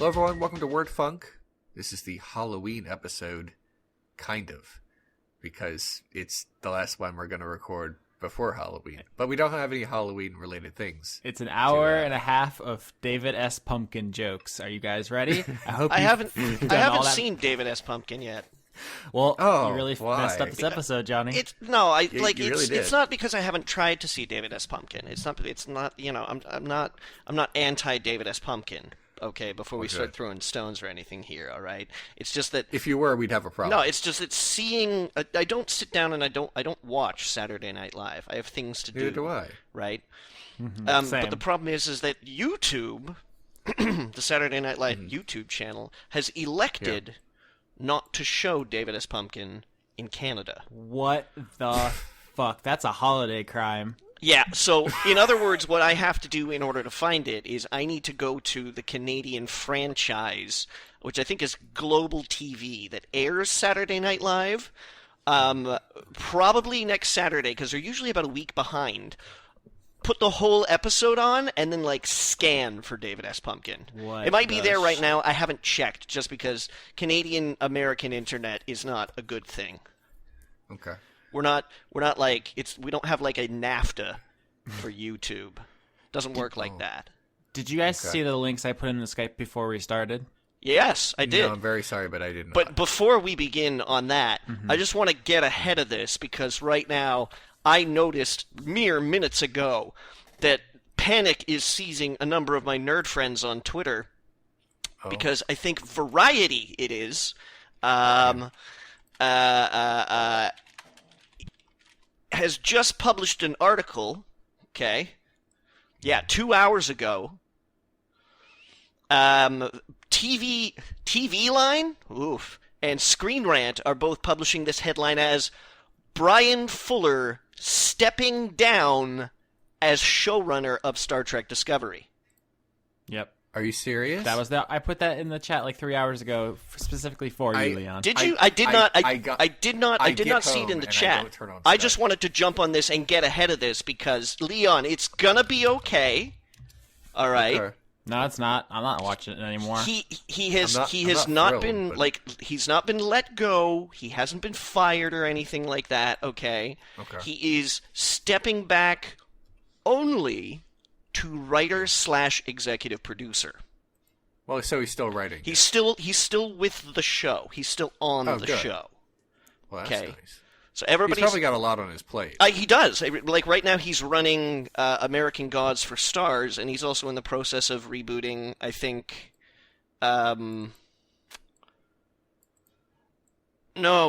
Hello everyone, welcome to Word Funk. This is the Halloween episode, kind of, because it's the last one we're going to record before Halloween. But we don't have any Halloween-related things. It's an hour and a half of David S. Pumpkin jokes. Are you guys ready? I haven't seen David S. Pumpkin yet. Well, you really messed up this episode, Johnny. It's not because I haven't tried to see David S. Pumpkin. It's not. You know, I'm not anti David S. Pumpkin. Okay, before we start throwing stones or anything here, all right? It's just that if you were, we'd have a problem. No, it's just that seeing. I don't sit down and I don't watch Saturday Night Live. I have things to do. Neither do I. Right. Mm-hmm. But the problem is that YouTube, the Saturday Night Live YouTube channel, has elected not to show David S. Pumpkin in Canada. What the fuck? That's a holiday crime. Yeah, so in other words, what I have to do in order to find it is I need to go to the Canadian franchise, which I think is Global TV, that airs Saturday Night Live, probably next Saturday, because they're usually about a week behind. Put the whole episode on, and then, scan for David S. Pumpkin. It might be there right now. I haven't checked, just because Canadian-American internet is not a good thing. Okay. We don't have a NAFTA for YouTube. Doesn't work like that. Did you guys see the links I put in the Skype before we started? Yes, I did. No, I'm very sorry, but I did not. But before we begin on that, I just want to get ahead of this because right now I noticed mere minutes ago that panic is seizing a number of my nerd friends on Twitter because I think Variety it is. Has just published an article, 2 hours ago. TV Line, and Screen Rant are both publishing this headline as Bryan Fuller stepping down as showrunner of Star Trek Discovery. Yep. Are you serious? I put that in the chat 3 hours ago, specifically for you, Leon. Did you? I did not see it in the chat. I just wanted to jump on this and get ahead of this because Leon, it's gonna be okay. All right. Okay. No, it's not. I'm not watching it anymore. He's not been let go. He hasn't been fired or anything like that. Okay. He is stepping back only to writer/executive producer. Well, so he's still writing. He's still with the show. He's still on the show. Well, that's nice. So everybody's he's probably got a lot on his plate. He does. Right now, he's running American Gods for Stars, and he's also in the process of rebooting. I think. No,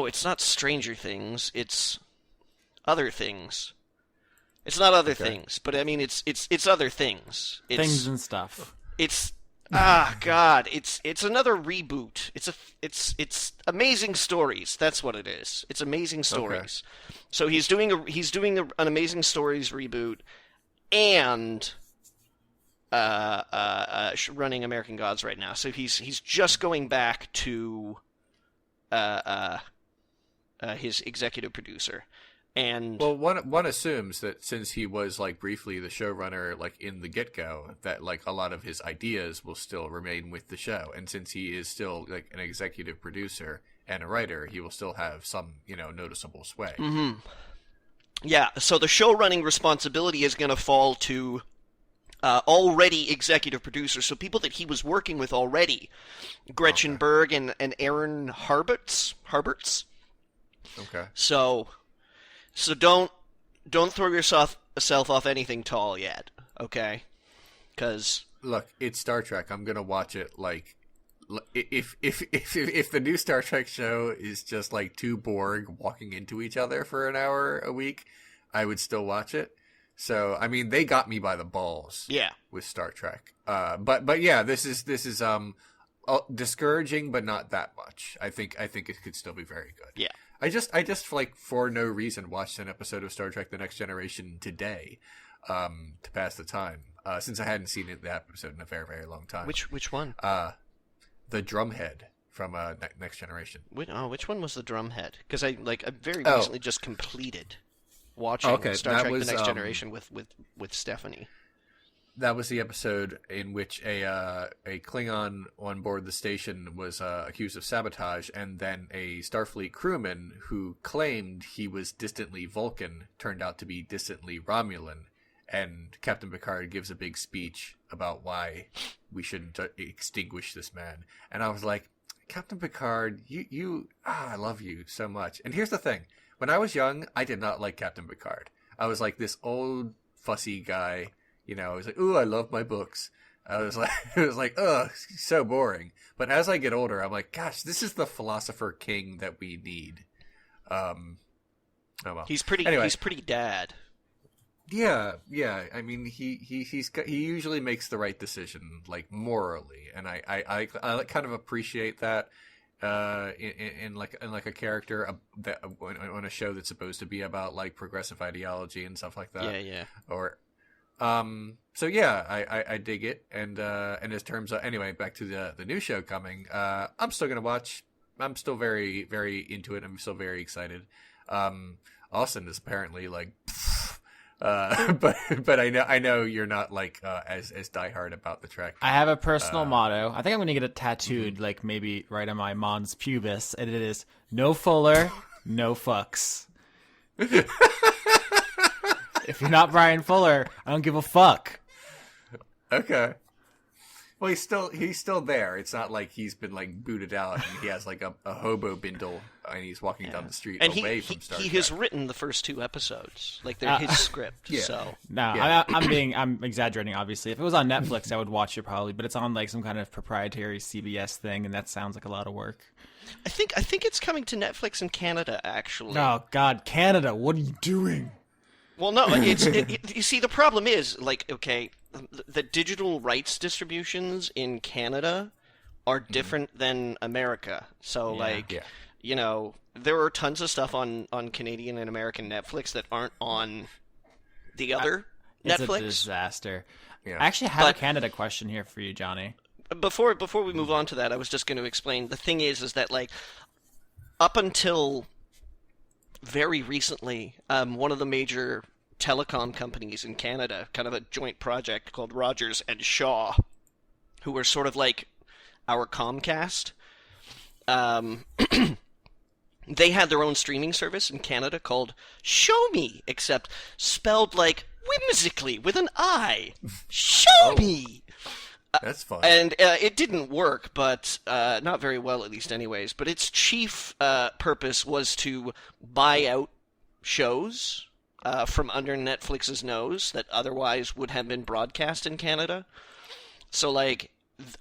it's not Stranger Things. It's other things. It's not other things, but I mean it's other things. Things and stuff. It's it's another reboot. It's Amazing Stories. That's what it is. It's Amazing Stories. Okay. So he's doing an Amazing Stories reboot and running American Gods right now. So he's just going back to his executive producer. And well, one assumes that since he was briefly the showrunner in the get-go, that a lot of his ideas will still remain with the show, and since he is still an executive producer and a writer, he will still have some noticeable sway. Mm-hmm. Yeah, so the show running responsibility is going to fall to already executive producers, so people that he was working with already, Gretchen Berg and Aaron Harberts. Okay. So don't throw yourself off anything tall yet, okay? Because look, it's Star Trek. I'm gonna watch it. If the new Star Trek show is just two Borg walking into each other for an hour a week, I would still watch it. So I mean, they got me by the balls. Yeah. With Star Trek. But yeah, this is discouraging, but not that much. I think it could still be very good. Yeah. I just for no reason watched an episode of Star Trek: The Next Generation today, to pass the time. Since I hadn't seen that episode in a very, very long time. Which one? The Drumhead from Next Generation. Which one was the Drumhead? Because I very recently just completed watching Star Trek: The Next Generation with Stephanie. That was the episode in which a Klingon on board the station was accused of sabotage, and then a Starfleet crewman who claimed he was distantly Vulcan turned out to be distantly Romulan. And Captain Picard gives a big speech about why we shouldn't extinguish this man. And I was like, Captain Picard, I love you so much. And here's the thing. When I was young, I did not like Captain Picard. I was like this old, fussy guy. You know, I was like, ooh, I love my books. I was like, it was like, ugh, so boring. But as I get older, I'm like, gosh, this is the philosopher king that we need. Oh well. He's pretty dad. Yeah. I mean, he usually makes the right decision, like morally, and I kind of appreciate that in like a character that on a show that's supposed to be about like progressive ideology and stuff like that. Yeah. Or so yeah, I dig it, and in terms of anyway, back to the new show coming, I'm still gonna watch. I'm still very, very into it. I'm still very excited. Austin is apparently like, but I know you're not like as diehard about the Trek. I have a personal motto. I think I'm gonna get it tattooed, like maybe right on my mons pubis, and it is no Fuller, no fucks. If you're not Bryan Fuller, I don't give a fuck. Okay. Well, he's still there. It's not like he's been like booted out and he has like a hobo bindle and he's walking down the street and away from Star Trek. He has written the first 2 episodes, like they're his script. Yeah. So no, Yeah. I'm exaggerating. Obviously, if it was on Netflix, I would watch it probably. But it's on like some kind of proprietary CBS thing, and that sounds like a lot of work. I think it's coming to Netflix in Canada actually. Oh God, Canada, what are you doing? Well, no, you see, the problem is, like, okay, the digital rights distributions in Canada are different than America. So, you know, there are tons of stuff on Canadian and American Netflix that aren't on the other Netflix. It's a disaster. Yeah. I actually have a Canada question here for you, Johnny. Before we move on to that, I was just going to explain, the thing is that, like, up until very recently, one of the major telecom companies in Canada, kind of a joint project called Rogers and Shaw, who were sort of like our Comcast, they had their own streaming service in Canada called Show Me, except spelled like whimsically with an I. Show Me! That's fun. And it didn't work, but not very well, at least anyways. But its chief purpose was to buy out shows from under Netflix's nose that otherwise would have been broadcast in Canada. So, like,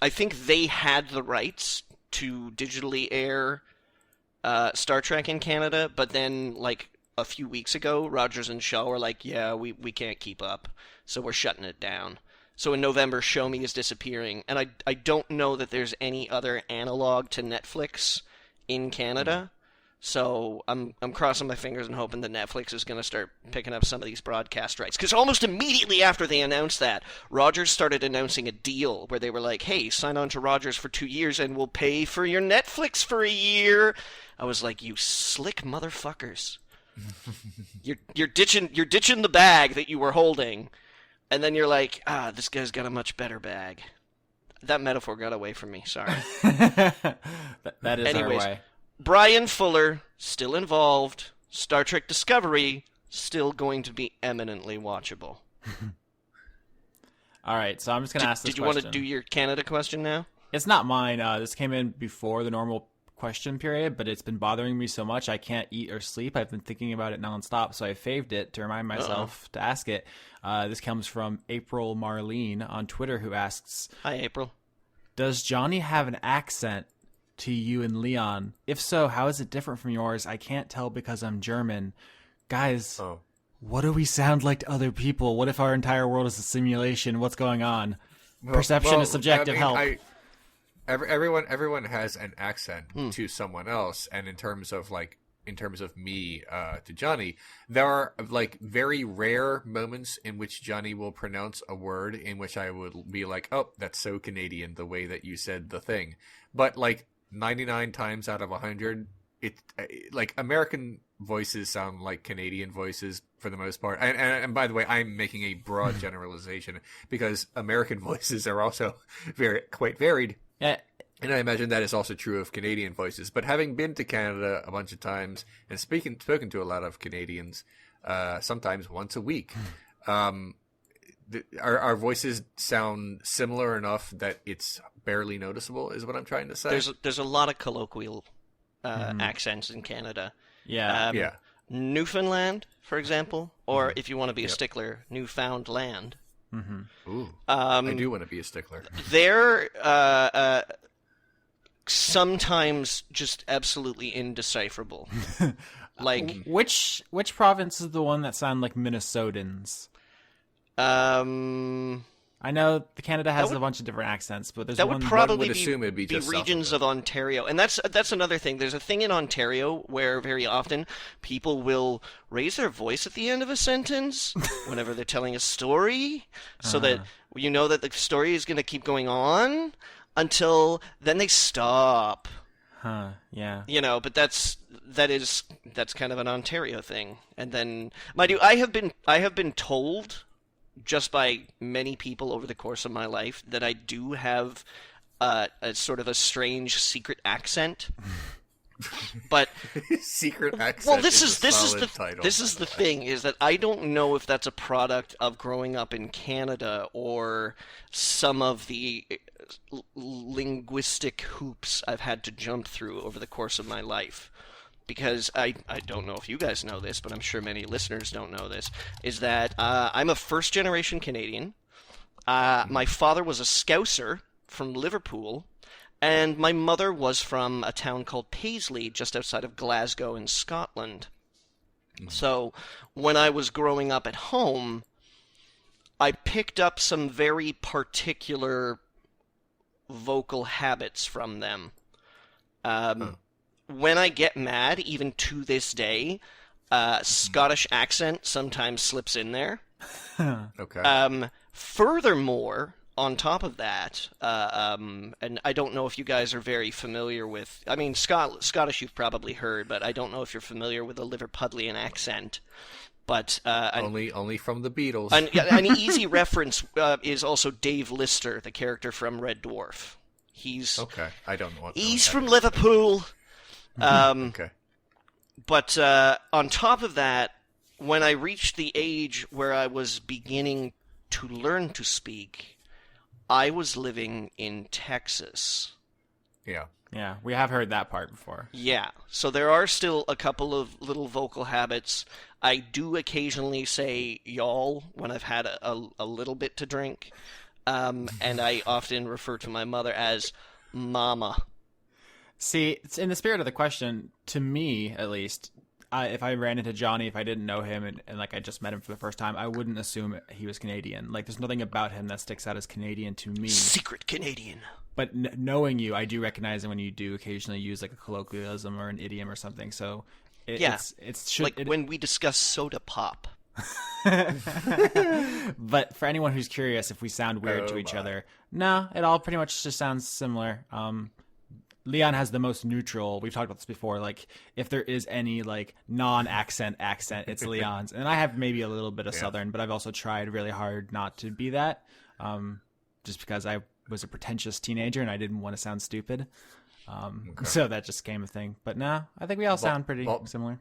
I think they had the rights to digitally air Star Trek in Canada, but then, like, a few weeks ago, Rogers and Shaw were like, yeah, we can't keep up, so we're shutting it down. So in November, Show Me is disappearing, and I don't know that there's any other analog to Netflix in Canada. So I'm crossing my fingers and hoping that Netflix is going to start picking up some of these broadcast rights. Because almost immediately after they announced that, Rogers started announcing a deal where they were like, hey, sign on to Rogers for 2 years and we'll pay for your Netflix for a year. I was like, you slick motherfuckers. You're ditching the bag that you were holding. And then you're like, this guy's got a much better bag. That metaphor got away from me, sorry. that is our way. Bryan Fuller, still involved. Star Trek Discovery, still going to be eminently watchable. All right, so I'm just going to ask this question. Did you question. want to do your Canada question now? It's not mine. This came in before the normal question period, but it's been bothering me so much I can't eat or sleep. I've been thinking about it nonstop, so I faved it to remind myself to ask it. This comes from April Marlene on Twitter, who asks, hi, April. Does Johnny have an accent to you and Leon? If so, how is it different from yours? I can't tell because I'm German. Guys, what do we sound like to other people? What if our entire world is a simulation? What's going on? Perception is subjective. Help. Everyone has an accent to someone else, and in terms of me to Johnny, there are like very rare moments in which Johnny will pronounce a word in which I would be like, oh, that's so Canadian, the way that you said the thing. But like 99 times out of 100, like American voices sound like Canadian voices for the most part. And by the way, I'm making a broad generalization because American voices are also quite varied. Yeah. And I imagine that is also true of Canadian voices. But having been to Canada a bunch of times and spoken to a lot of Canadians, sometimes once a week, our voices sound similar enough that it's barely noticeable, is what I'm trying to say. There's a lot of colloquial accents in Canada. Yeah. Newfoundland, for example, or if you want to be a stickler, Newfoundland. Ooh, I do want to be a stickler. They're sometimes just absolutely indecipherable. Like which province is the one that sound like Minnesotans? I know Canada has a bunch of different accents, but there's that one would probably would assume it'd be just regions of Ontario, and that's another thing. There's a thing in Ontario where very often people will raise their voice at the end of a sentence whenever they're telling a story, so that you know that the story is going to keep going on until then they stop. Yeah. You know, but that's kind of an Ontario thing. And then, mind you, I have been told just by many people over the course of my life that I do have a sort of a strange secret accent. But secret accent. Well, this is the thing, is that I don't know if that's a product of growing up in Canada or some of the linguistic hoops I've had to jump through over the course of my life. Because I don't know if you guys know this, but I'm sure many listeners don't know this, is that I'm a first-generation Canadian. My father was a Scouser from Liverpool, and my mother was from a town called Paisley, just outside of Glasgow in Scotland. So when I was growing up at home, I picked up some very particular vocal habits from them. When I get mad, even to this day, Scottish accent sometimes slips in there. Okay. Furthermore, on top of that, and I don't know if you guys are very familiar with... I mean, Scottish you've probably heard, but I don't know if you're familiar with the Liverpudlian accent. But only from the Beatles. An easy reference is also Dave Lister, the character from Red Dwarf. He's... Okay, I don't know what... He's from Liverpool... Okay. But on top of that, when I reached the age where I was beginning to learn to speak, I was living in Texas. Yeah. Yeah, we have heard that part before. Yeah, so there are still a couple of little vocal habits. I do occasionally say y'all when I've had a little bit to drink, and I often refer to my mother as mama. See, it's in the spirit of the question, to me, at least, if I ran into Johnny, if I didn't know him and like I just met him for the first time, I wouldn't assume he was Canadian. Like, there's nothing about him that sticks out as Canadian to me. Secret Canadian. But knowing you, I do recognize it when you do occasionally use like a colloquialism or an idiom or something. So it's when we discuss soda pop. But for anyone who's curious if we sound weird to each other, no, it all pretty much just sounds similar. Leon has the most neutral. We've talked about this before. Like, if there is any like non-accent accent, it's Leon's. And I have maybe a little bit of Southern, but I've also tried really hard not to be that, just because I was a pretentious teenager and I didn't want to sound stupid. So that just became a thing. But no, I think we all sound pretty similar.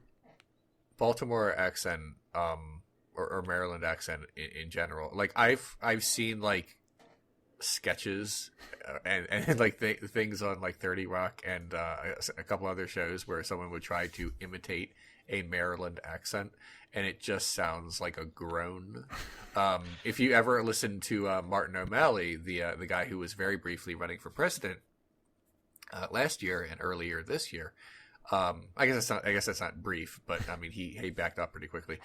Baltimore accent, or Maryland accent in general. Like I've seen like sketches and like things on like 30 Rock and a couple other shows where someone would try to imitate a Maryland accent and it just sounds like a groan. If you ever listen to Martin O'Malley, the guy who was very briefly running for president last year and earlier this year, I guess that's not brief, but I mean he backed up pretty quickly.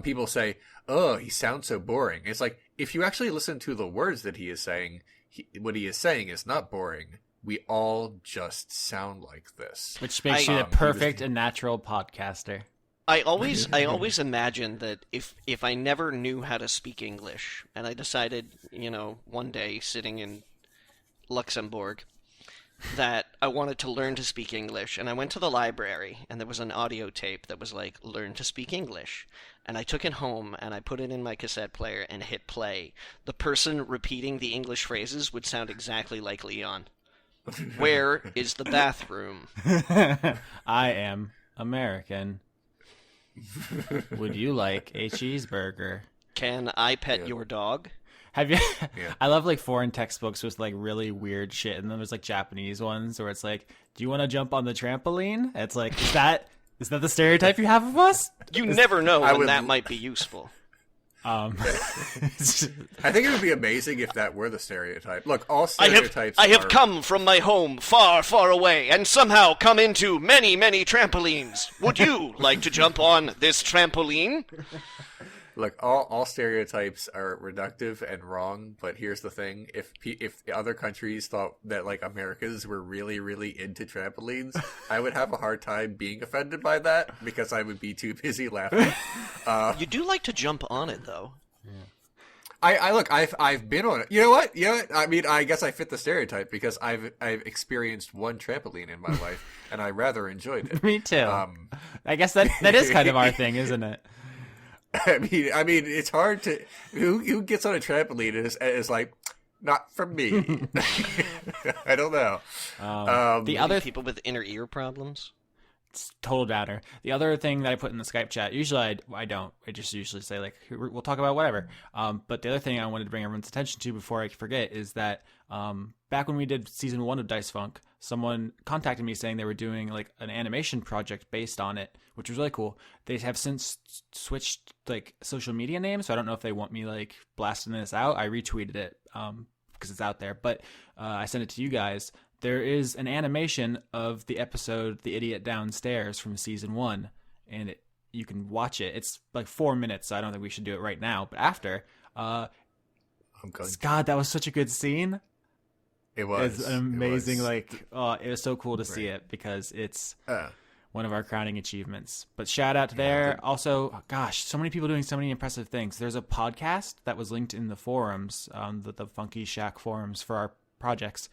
People say, "Oh, he sounds so boring." It's like if you actually listen to the words that he is saying, what he is saying is not boring. We all just sound like this, which makes you the perfect and natural podcaster. I always imagined that if I never knew how to speak English and I decided, one day sitting in Luxembourg that I wanted to learn to speak English, and I went to the library, and there was an audio tape that was like, learn to speak English. And I took it home, and I put it in my cassette player and hit play. The person repeating the English phrases would sound exactly like Leon. Where is the bathroom? I am American. Would you like a cheeseburger? Can I pet your dog? Have you? Yeah. I love like foreign textbooks with like really weird shit, and then there's like Japanese ones where it's like, "Do you want to jump on the trampoline?" It's like, is that the stereotype you have of us? You never know when that might be useful. I think it would be amazing if that were the stereotype. Look, all stereotypes. I have come from my home far, far away, and somehow come into many, many trampolines. Would you like to jump on this trampoline? Look, all stereotypes are reductive and wrong, but here's the thing: if other countries thought that like Americans were really, really into trampolines, I would have a hard time being offended by that because I would be too busy laughing. You do like to jump on it, though. Yeah. I've been on it. You know what? I mean, I guess I fit the stereotype because I've experienced one trampoline in my life, and I rather enjoyed it. Me too. I guess that is kind of our thing, isn't it? I mean, it's hard to who gets on a trampoline and is like, not for me. I don't know. The other people with inner ear problems. It's total downer. The other thing that I put in the Skype chat, usually I don't. I just usually say like, we'll talk about whatever. But the other thing I wanted to bring everyone's attention to before I forget is that back when we did season 1 of Dice Funk, someone contacted me saying they were doing like an animation project based on it, which was really cool. They have since switched like social media names, so I don't know if they want me like blasting this out. I retweeted it because it's out there, but I sent it to you guys. There is an animation of the episode "The Idiot Downstairs" from season 1, and you can watch it. It's like 4 minutes, so I don't think we should do it right now. But after, I'm good. God, that was such a good scene. It was It's an amazing, it was so cool to see it because it's one of our crowning achievements. But shout out to there. Also, gosh, so many people doing so many impressive things. There's a podcast that was linked in the forums, the Funky Shack forums for our projects,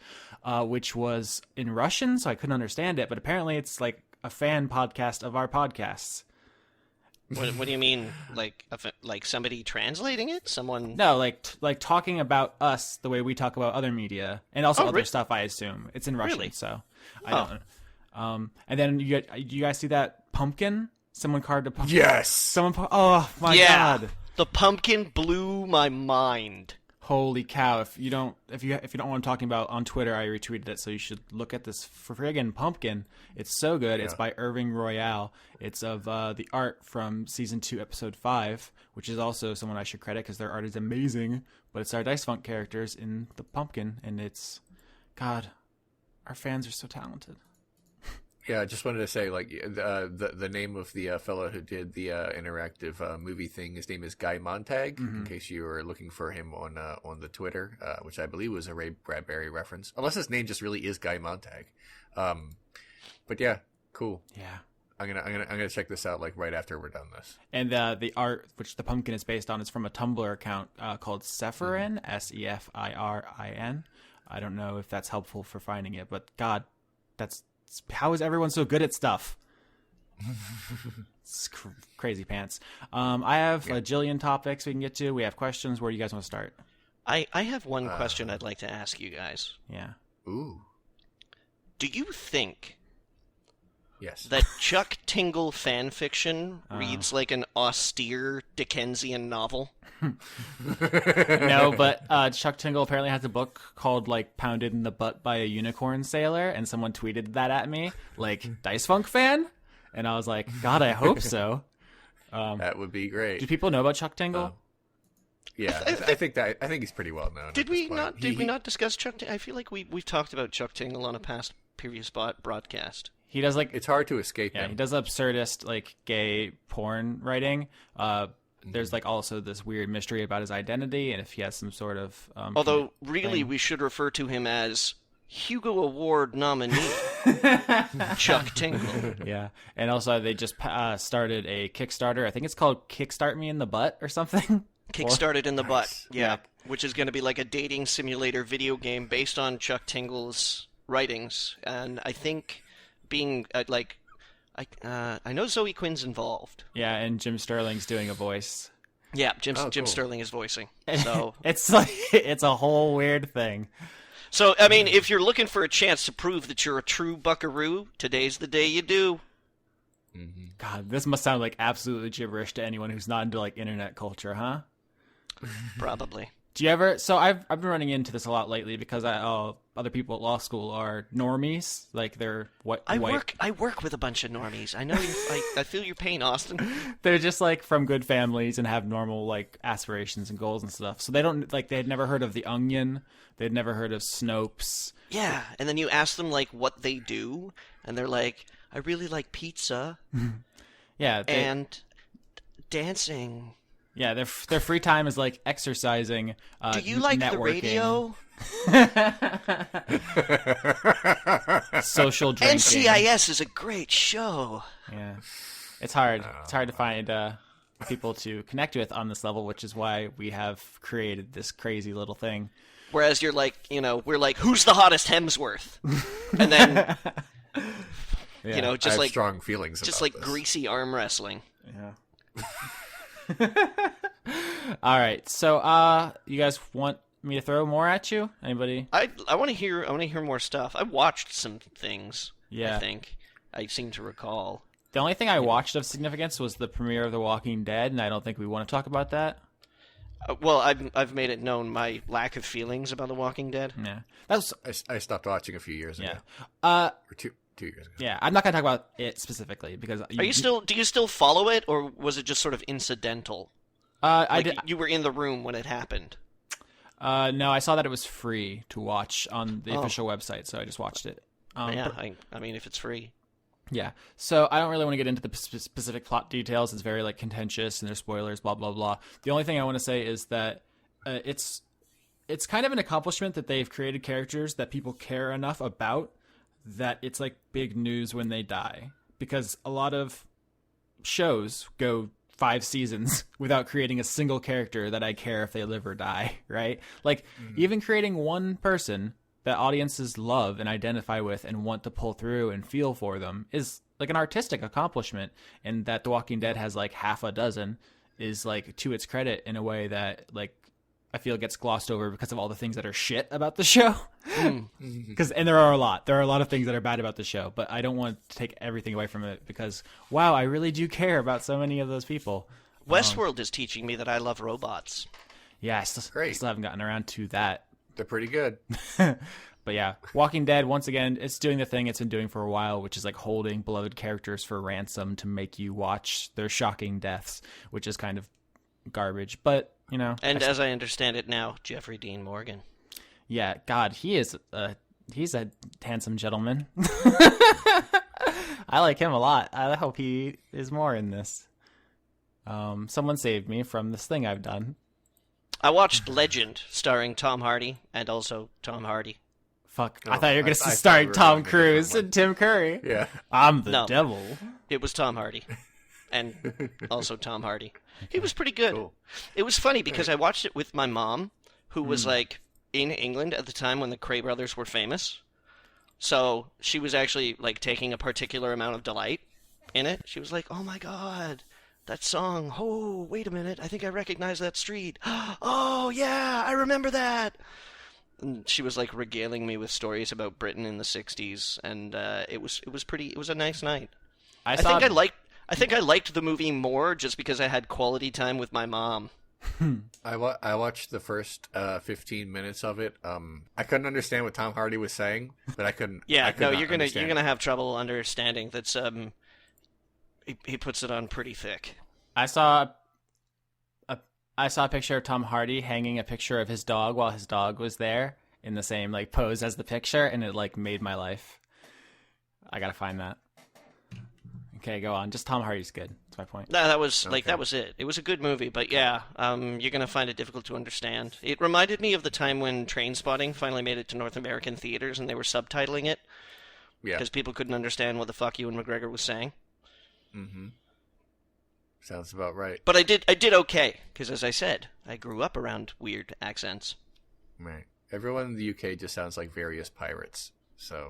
which was in Russian, so I couldn't understand it. But apparently it's like a fan podcast of our podcasts. What do you mean? Like somebody translating it? Someone? No, like talking about us the way we talk about other media and also other stuff. I assume it's in Russian, Really? so I don't. And then you guys see that pumpkin? Someone carved a pumpkin. Yes. Oh my God! The pumpkin blew my mind. Holy cow! If you don't know what I'm talking about on Twitter, I retweeted it, so you should look at this friggin' pumpkin. It's so good. Yeah. It's by Irving Royale. It's of the art from season 2, episode 5, which is also someone I should credit because their art is amazing. But it's our Dice Funk characters in the pumpkin, and it's God. Our fans are so talented. Yeah, I just wanted to say, like, the name of the fellow who did the interactive movie thing, his name is Guy Montag, in case you were looking for him on the Twitter, which I believe was a Ray Bradbury reference. Unless his name just really is Guy Montag. But yeah, cool. Yeah. I'm gonna check this out like right after we're done this. And the art which the pumpkin is based on is from a Tumblr account called Sephirin, Sefirin. I don't know if that's helpful for finding it, but God, how is everyone so good at stuff? It's crazy pants. I have a jillion topics we can get to. We have questions. Where do you guys want to start? I have one question I'd like to ask you guys. Yeah. Ooh. Do you think yes that Chuck Tingle fanfiction reads like an austere Dickensian novel? No, but Chuck Tingle apparently has a book called like Pounded in the Butt by a Unicorn Sailor, and someone tweeted that at me, like, Dice Funk fan? And I was like, God, I hope so. That would be great. Do people know about Chuck Tingle? Yeah, I think he's pretty well known. Did we not discuss Chuck Tingle? I feel like we've talked about Chuck Tingle on a previous broadcast. He does like it's hard to escape him. He does absurdist like gay porn writing. There's like also this weird mystery about his identity and if he has some sort of although really we should refer to him as Hugo Award nominee Chuck Tingle. Yeah, and also they just started a Kickstarter. I think it's called Kickstart Me in the Butt or something. Kickstarted in the butt, yeah, which is going to be like a dating simulator video game based on Chuck Tingle's writings, and I think being I know Zoe Quinn's involved. Yeah, and Jim Sterling's doing a voice. Yeah, Jim cool. Sterling is voicing. So it's like it's a whole weird thing. So I mean, if you're looking for a chance to prove that you're a true buckaroo, today's the day you do. God, this must sound like absolutely gibberish to anyone who's not into like internet culture, huh? Probably. Do you ever? So I've been running into this a lot lately because other people at law school are normies, like they're white. I work with a bunch of normies. I know I feel your pain, Austin. They're just like from good families and have normal like aspirations and goals and stuff. So they don't like they had never heard of The Onion. They'd never heard of Snopes. Yeah, and then you ask them like what they do, and they're like, "I really like pizza." Yeah, and dancing. Yeah, their free time is like exercising. Do you like networking, the radio? Social drinking. NCIS is a great show. Yeah, it's hard. It's hard to find people to connect with on this level, which is why we have created this crazy little thing. Whereas you're like, we're like, who's the hottest Hemsworth? And then, Yeah. just I have like strong feelings. just about like this. greasy arm wrestling. Yeah. All right. So, you guys want me to throw more at you? Anybody? I want to hear more stuff. I watched some things. Yeah. I think I seem to recall. The only thing I watched of significance was the premiere of The Walking Dead, and I don't think we want to talk about that. Well, I've made it known my lack of feelings about The Walking Dead. Yeah. That's I stopped watching a few years ago. yeah. Or two years ago. Yeah, I'm not going to talk about it specifically because Do you still follow it, or was it just sort of incidental? I did. You were in the room when it happened. No, I saw that it was free to watch on the official website, so I just watched it. Yeah, I mean, if it's free. Yeah. So I don't really want to get into the specific plot details. It's very like contentious and there's spoilers, blah, blah, blah. The only thing I want to say is that it's kind of an accomplishment that they've created characters that people care enough about that it's like big news when they die. Because a lot of shows go 5 seasons without creating a single character that I care if they live or die, right? Like even creating one person that audiences love and identify with and want to pull through and feel for them is like an artistic accomplishment. And that The Walking Dead has like half a dozen is like to its credit in a way that like I feel gets glossed over because of all the things that are shit about the show. And there are a lot of things that are bad about the show, but I don't want to take everything away from it because wow, I really do care about so many of those people. Westworld is teaching me that I love robots. Yeah, I still haven't gotten around to that. They're pretty good. But yeah, Walking Dead, once again, it's doing the thing it's been doing for a while, which is like holding beloved characters for ransom to make you watch their shocking deaths, which is kind of garbage. But, And as I understand it now, Jeffrey Dean Morgan. Yeah, God, he's a handsome gentleman. I like him a lot. I hope he is more in this. Someone saved me from this thing I've done. I watched Legend, starring Tom Hardy, and also Tom Hardy. Fuck, I thought you were going to start Tom Cruise and Tim Curry. Yeah. I'm the devil. It was Tom Hardy. And also Tom Hardy. He was pretty good. Cool. It was funny because I watched it with my mom, who was like in England at the time when the Cray brothers were famous. So she was actually like taking a particular amount of delight in it. She was like, "Oh my God, that song. Oh, wait a minute. I think I recognize that street. Oh, yeah, I remember that." And she was like regaling me with stories about Britain in the 60s, and it was a nice night. I think I liked the movie more just because I had quality time with my mom. I watched the first 15 minutes of it. I couldn't understand what Tom Hardy was saying, but I couldn't. Yeah, no, you're gonna have trouble understanding. That's he puts it on pretty thick. I saw a picture of Tom Hardy hanging a picture of his dog while his dog was there in the same like pose as the picture, and it like made my life. I gotta find that. Okay, go on. Just Tom Hardy's good. That's my point. No, that was that was it. It was a good movie, but yeah, you're gonna find it difficult to understand. It reminded me of the time when Trainspotting finally made it to North American theaters and they were subtitling it. Yeah. Because people couldn't understand what the fuck Ewan McGregor was saying. Mm-hmm. Sounds about right. But I did okay, because as I said, I grew up around weird accents. Right. Everyone in the UK just sounds like various pirates. So,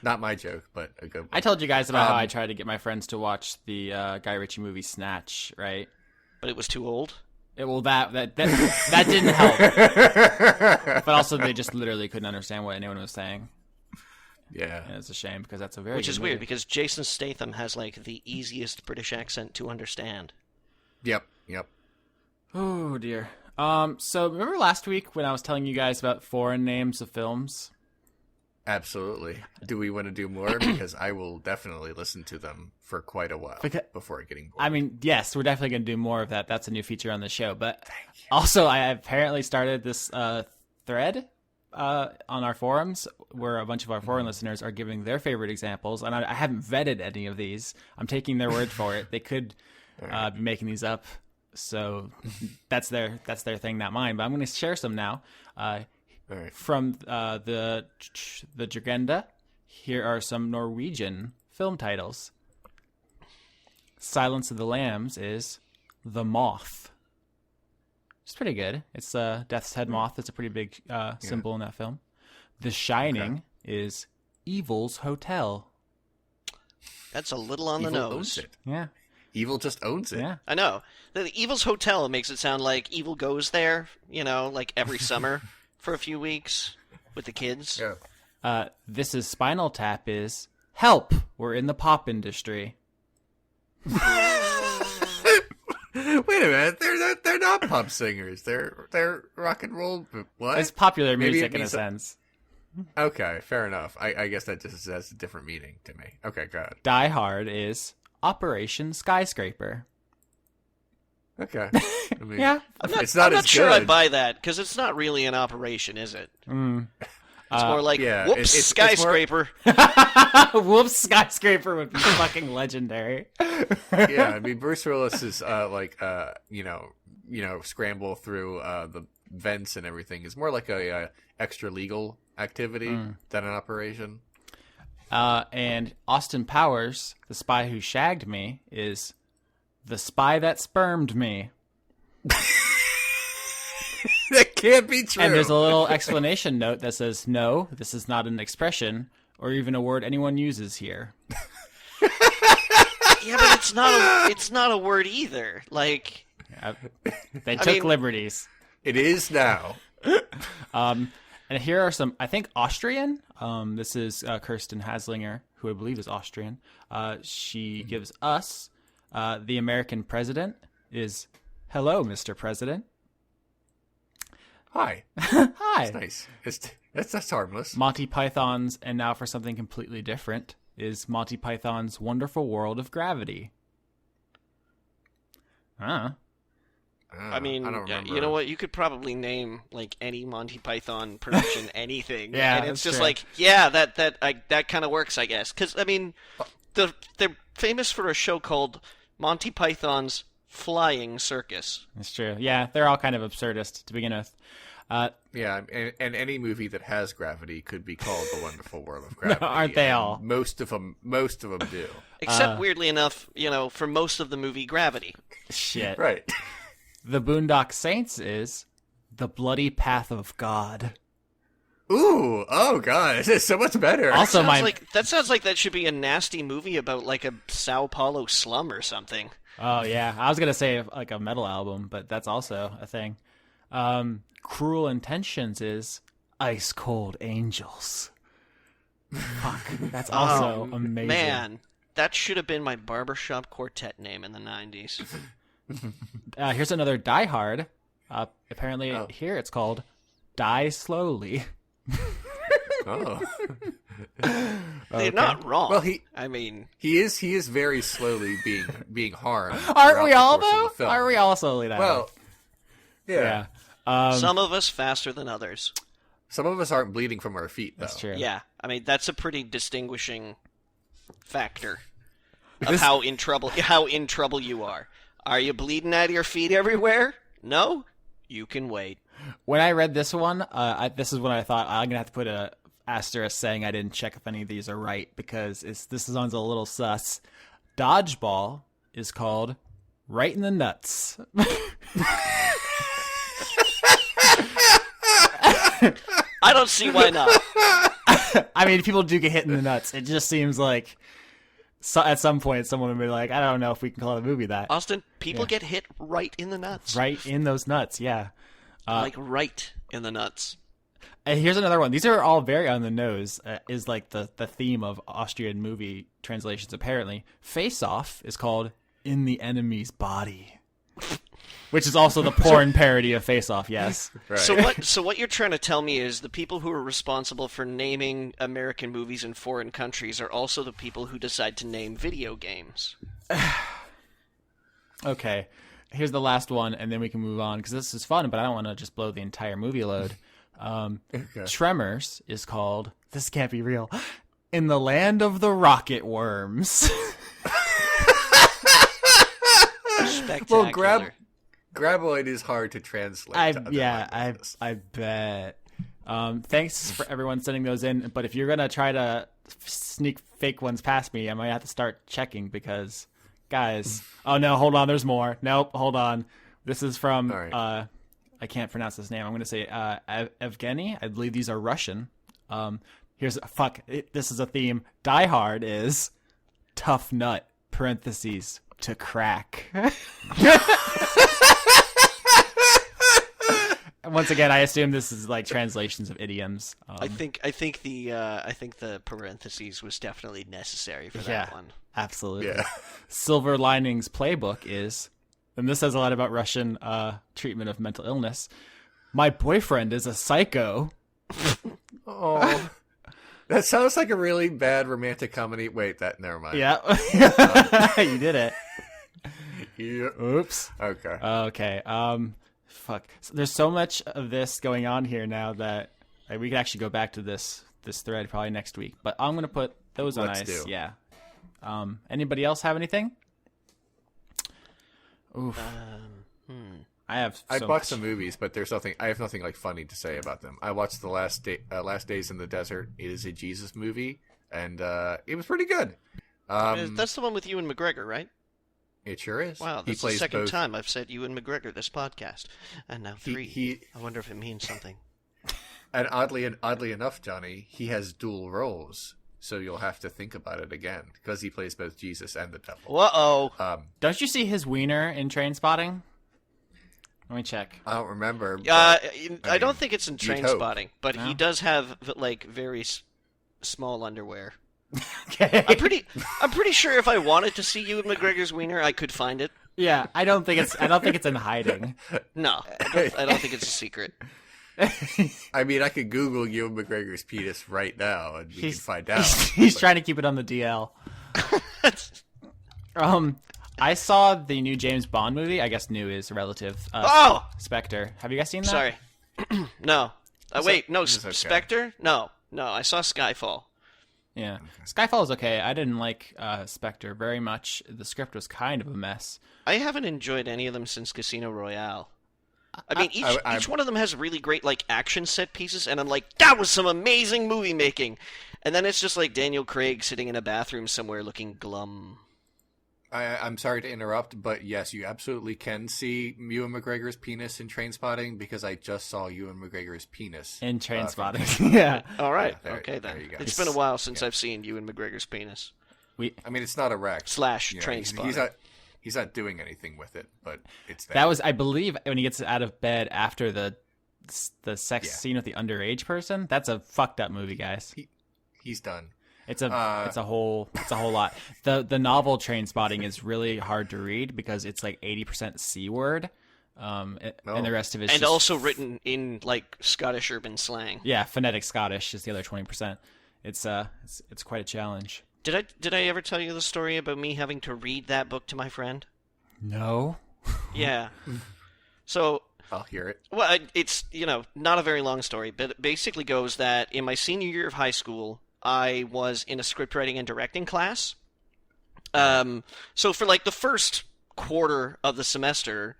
not my joke, but a good one. I told you guys about how I tried to get my friends to watch the Guy Ritchie movie Snatch, right? But it was too old? That didn't help. But also, they just literally couldn't understand what anyone was saying. Yeah. And it's a shame, because that's a very Which is good weird, movie. because Jason Statham has, like, the easiest British accent to understand. Yep. Oh, dear. So remember last week when I was telling you guys about foreign names of films? Absolutely. Do we want to do more? Because I will definitely listen to them for quite a while before getting bored. I mean, yes, we're definitely going to do more of that. That's a new feature on the show. But also, I apparently started this thread on our forums where a bunch of our foreign listeners are giving their favorite examples. And I haven't vetted any of these. I'm taking their word for it. They could be making these up. So that's their thing, not mine. But I'm going to share some now. From the Agenda, here are some Norwegian film titles. Silence of the Lambs is The Moth. It's pretty good. It's Death's Head Moth. It's a pretty big symbol in that film. The Shining is Evil's Hotel. That's a little on the Evil nose. owns it. Yeah. Evil just owns it. Yeah. I know. The Evil's Hotel makes it sound like Evil goes there, like every summer for a few weeks with the kids. Yeah. This is Spinal Tap is Help! We're in the pop industry. Wait a minute. They're not pop singers. They're rock and roll. What? It's popular Maybe music it in a means sense. Okay, fair enough. I guess that just has a different meaning to me. Okay, go ahead. Die Hard is Operation Skyscraper. Okay. I mean, Yeah. I'm it's not not as sure good. I'd buy that, because it's not really an operation, is it? It's more like, yeah, whoops, it's skyscraper. Whoops, Skyscraper would be fucking legendary. Yeah, I mean, Bruce Willis is scramble through the vents and everything is more like a extra legal activity than an operation. And Austin Powers, the spy who shagged me, is the spy that spermed me. That can't be true. And there's a little explanation note that says, no, this is not an expression or even a word anyone uses here. Yeah, but it's not a word either. Like, They took liberties. It is now. And here are some, I think, Austrian. This is Kirsten Haslinger, who I believe is Austrian. She gives us the American president is, hello, Mr. President. Hi. Hi. It's nice. That's harmless. Monty Python's, and now for something completely different, is Monty Python's Wonderful World of Gravity. I mean, I don't remember. you know what? You could probably name like any Monty Python production anything, Yeah, and it's that's just true. like, yeah, that kind of works, I guess. Because I mean, they're famous for a show called Monty Python's Flying Circus. That's true. Yeah, they're all kind of absurdist to begin with. Yeah, and any movie that has gravity could be called The Wonderful World of Gravity. Aren't they all? Most of them do. Except, weirdly enough, for most of the movie Gravity. Shit. Right. The Boondock Saints is The Bloody Path of God. Ooh, oh god, this is so much better. Also, That sounds like that should be a nasty movie about like a Sao Paulo slum or something. Oh, yeah. I was going to say like a metal album, but that's also a thing. Cruel Intentions is Ice Cold Angels. Fuck. That's also amazing. Man, that should have been my barbershop quartet name in the 90s. Here's another Die Hard. Apparently here it's called Die Slowly. Oh. They're not wrong. Well, he is very slowly being harmed. Aren't we all, throughout the course though? of the film. Are we all slowly that Well, way? yeah. some of us faster than others. Some of us aren't bleeding from our feet, though. That's true. Yeah, I mean that's a pretty distinguishing factor of how in trouble you are. Are you bleeding out of your feet everywhere? No, you can wait. When I read this one, this is when I thought I'm gonna have to put a asterisk saying I didn't check if any of these are right because this one's a little sus. Dodgeball is called Right in the Nuts. I don't see why not. I mean, people do get hit in the nuts. It just seems like at some point someone will be like, I don't know if we can call the movie that. Austin, people get hit right in the nuts. Right in those nuts, yeah. Like right in the nuts. And here's another one. These are all very on the nose, is like the theme of Austrian movie translations, apparently. Face Off is called In the Enemy's Body. Which is also the porn parody of Face Off, yes. Right. So what you're trying to tell me is the people who are responsible for naming American movies in foreign countries are also the people who decide to name video games. Okay, here's the last one, and then we can move on, because this is fun, but I don't want to just blow the entire movie load. Okay. Tremors is called, this can't be real, In the Land of the Rocket Worms. Spectacular. Well, Graboid is hard to translate. I bet. Thanks for everyone sending those in. But if you're gonna try to sneak fake ones past me, I might have to start checking because, guys. Oh no, hold on. There's more. Nope, hold on. This is from. Right. I can't pronounce this name. I'm gonna say Evgeny. I believe these are Russian. This is a theme. Die Hard is tough nut. Parentheses to crack. Once again, I assume this is like translations of idioms. I think the parentheses was definitely necessary for that one. Absolutely. Yeah. Silver Linings Playbook is, and this says a lot about Russian treatment of mental illness. My boyfriend is a psycho. Oh, that sounds like a really bad romantic comedy. Wait, never mind. Yeah, you did it. Yeah. Oops. Okay. Okay. Fuck. So there's so much of this going on here now that we could actually go back to this thread probably next week. But I'm gonna put those on Let's ice. do. Yeah. Anybody else have anything? Oof. I have. I so watched much. some movies, but I have nothing like funny to say about them. I watched the Last Days in the Desert. It is a Jesus movie, and it was pretty good. That's the one with Ewan McGregor, right? It sure is. Wow, He that's the plays second both. time I've said Ewan McGregor this podcast, and now 3. I wonder if it means something. And oddly enough, Johnny, he has dual roles, so you'll have to think about it again because he plays both Jesus and the devil. Uh-oh. Don't you see his wiener in Trainspotting? Let me check. I don't remember. I don't think it's in you'd hope. Trainspotting, but No? he does have like very small underwear. Okay. I'm pretty sure if I wanted to see Ewan McGregor's wiener, I could find it. Yeah, I don't think it's in hiding. No, I don't think it's a secret. I mean, I could Google Ewan McGregor's penis right now, and we can find out. He's trying to keep it on the DL. I saw the new James Bond movie. I guess new is relative. Spectre. Have you guys seen that? Sorry. No. Wait, no, This is okay. Spectre? No, I saw Skyfall. Yeah. Skyfall is okay. I didn't like Spectre very much. The script was kind of a mess. I haven't enjoyed any of them since Casino Royale. I mean, each one of them has really great like action set pieces, and I'm like, that was some amazing movie making. And then it's just like Daniel Craig sitting in a bathroom somewhere looking glum. I'm sorry to interrupt, but yes, you absolutely can see Ewan McGregor's penis in Trainspotting because I just saw Ewan McGregor's penis In Trainspotting. Yeah. All right, Yeah, okay then. there you go. It's been a while since I've seen Ewan McGregor's penis. I mean, it's not erect. / He's Trainspotting. not doing anything with it, but it's there. That was, I believe, when he gets out of bed after the sex scene with the underage person. That's a fucked up movie, guys. He's done. It's a whole lot. The novel Trainspotting is really hard to read because it's like 80% C word, and the rest of it is just, also written in like Scottish urban slang. yeah, phonetic Scottish is the other 20%. It's quite a challenge. Did I ever tell you the story about me having to read that book to my friend? No. Yeah. So I'll hear it. well, it's not a very long story, but it basically goes that in my senior year of high school, I was in a script writing and directing class. So for like the first quarter of the semester,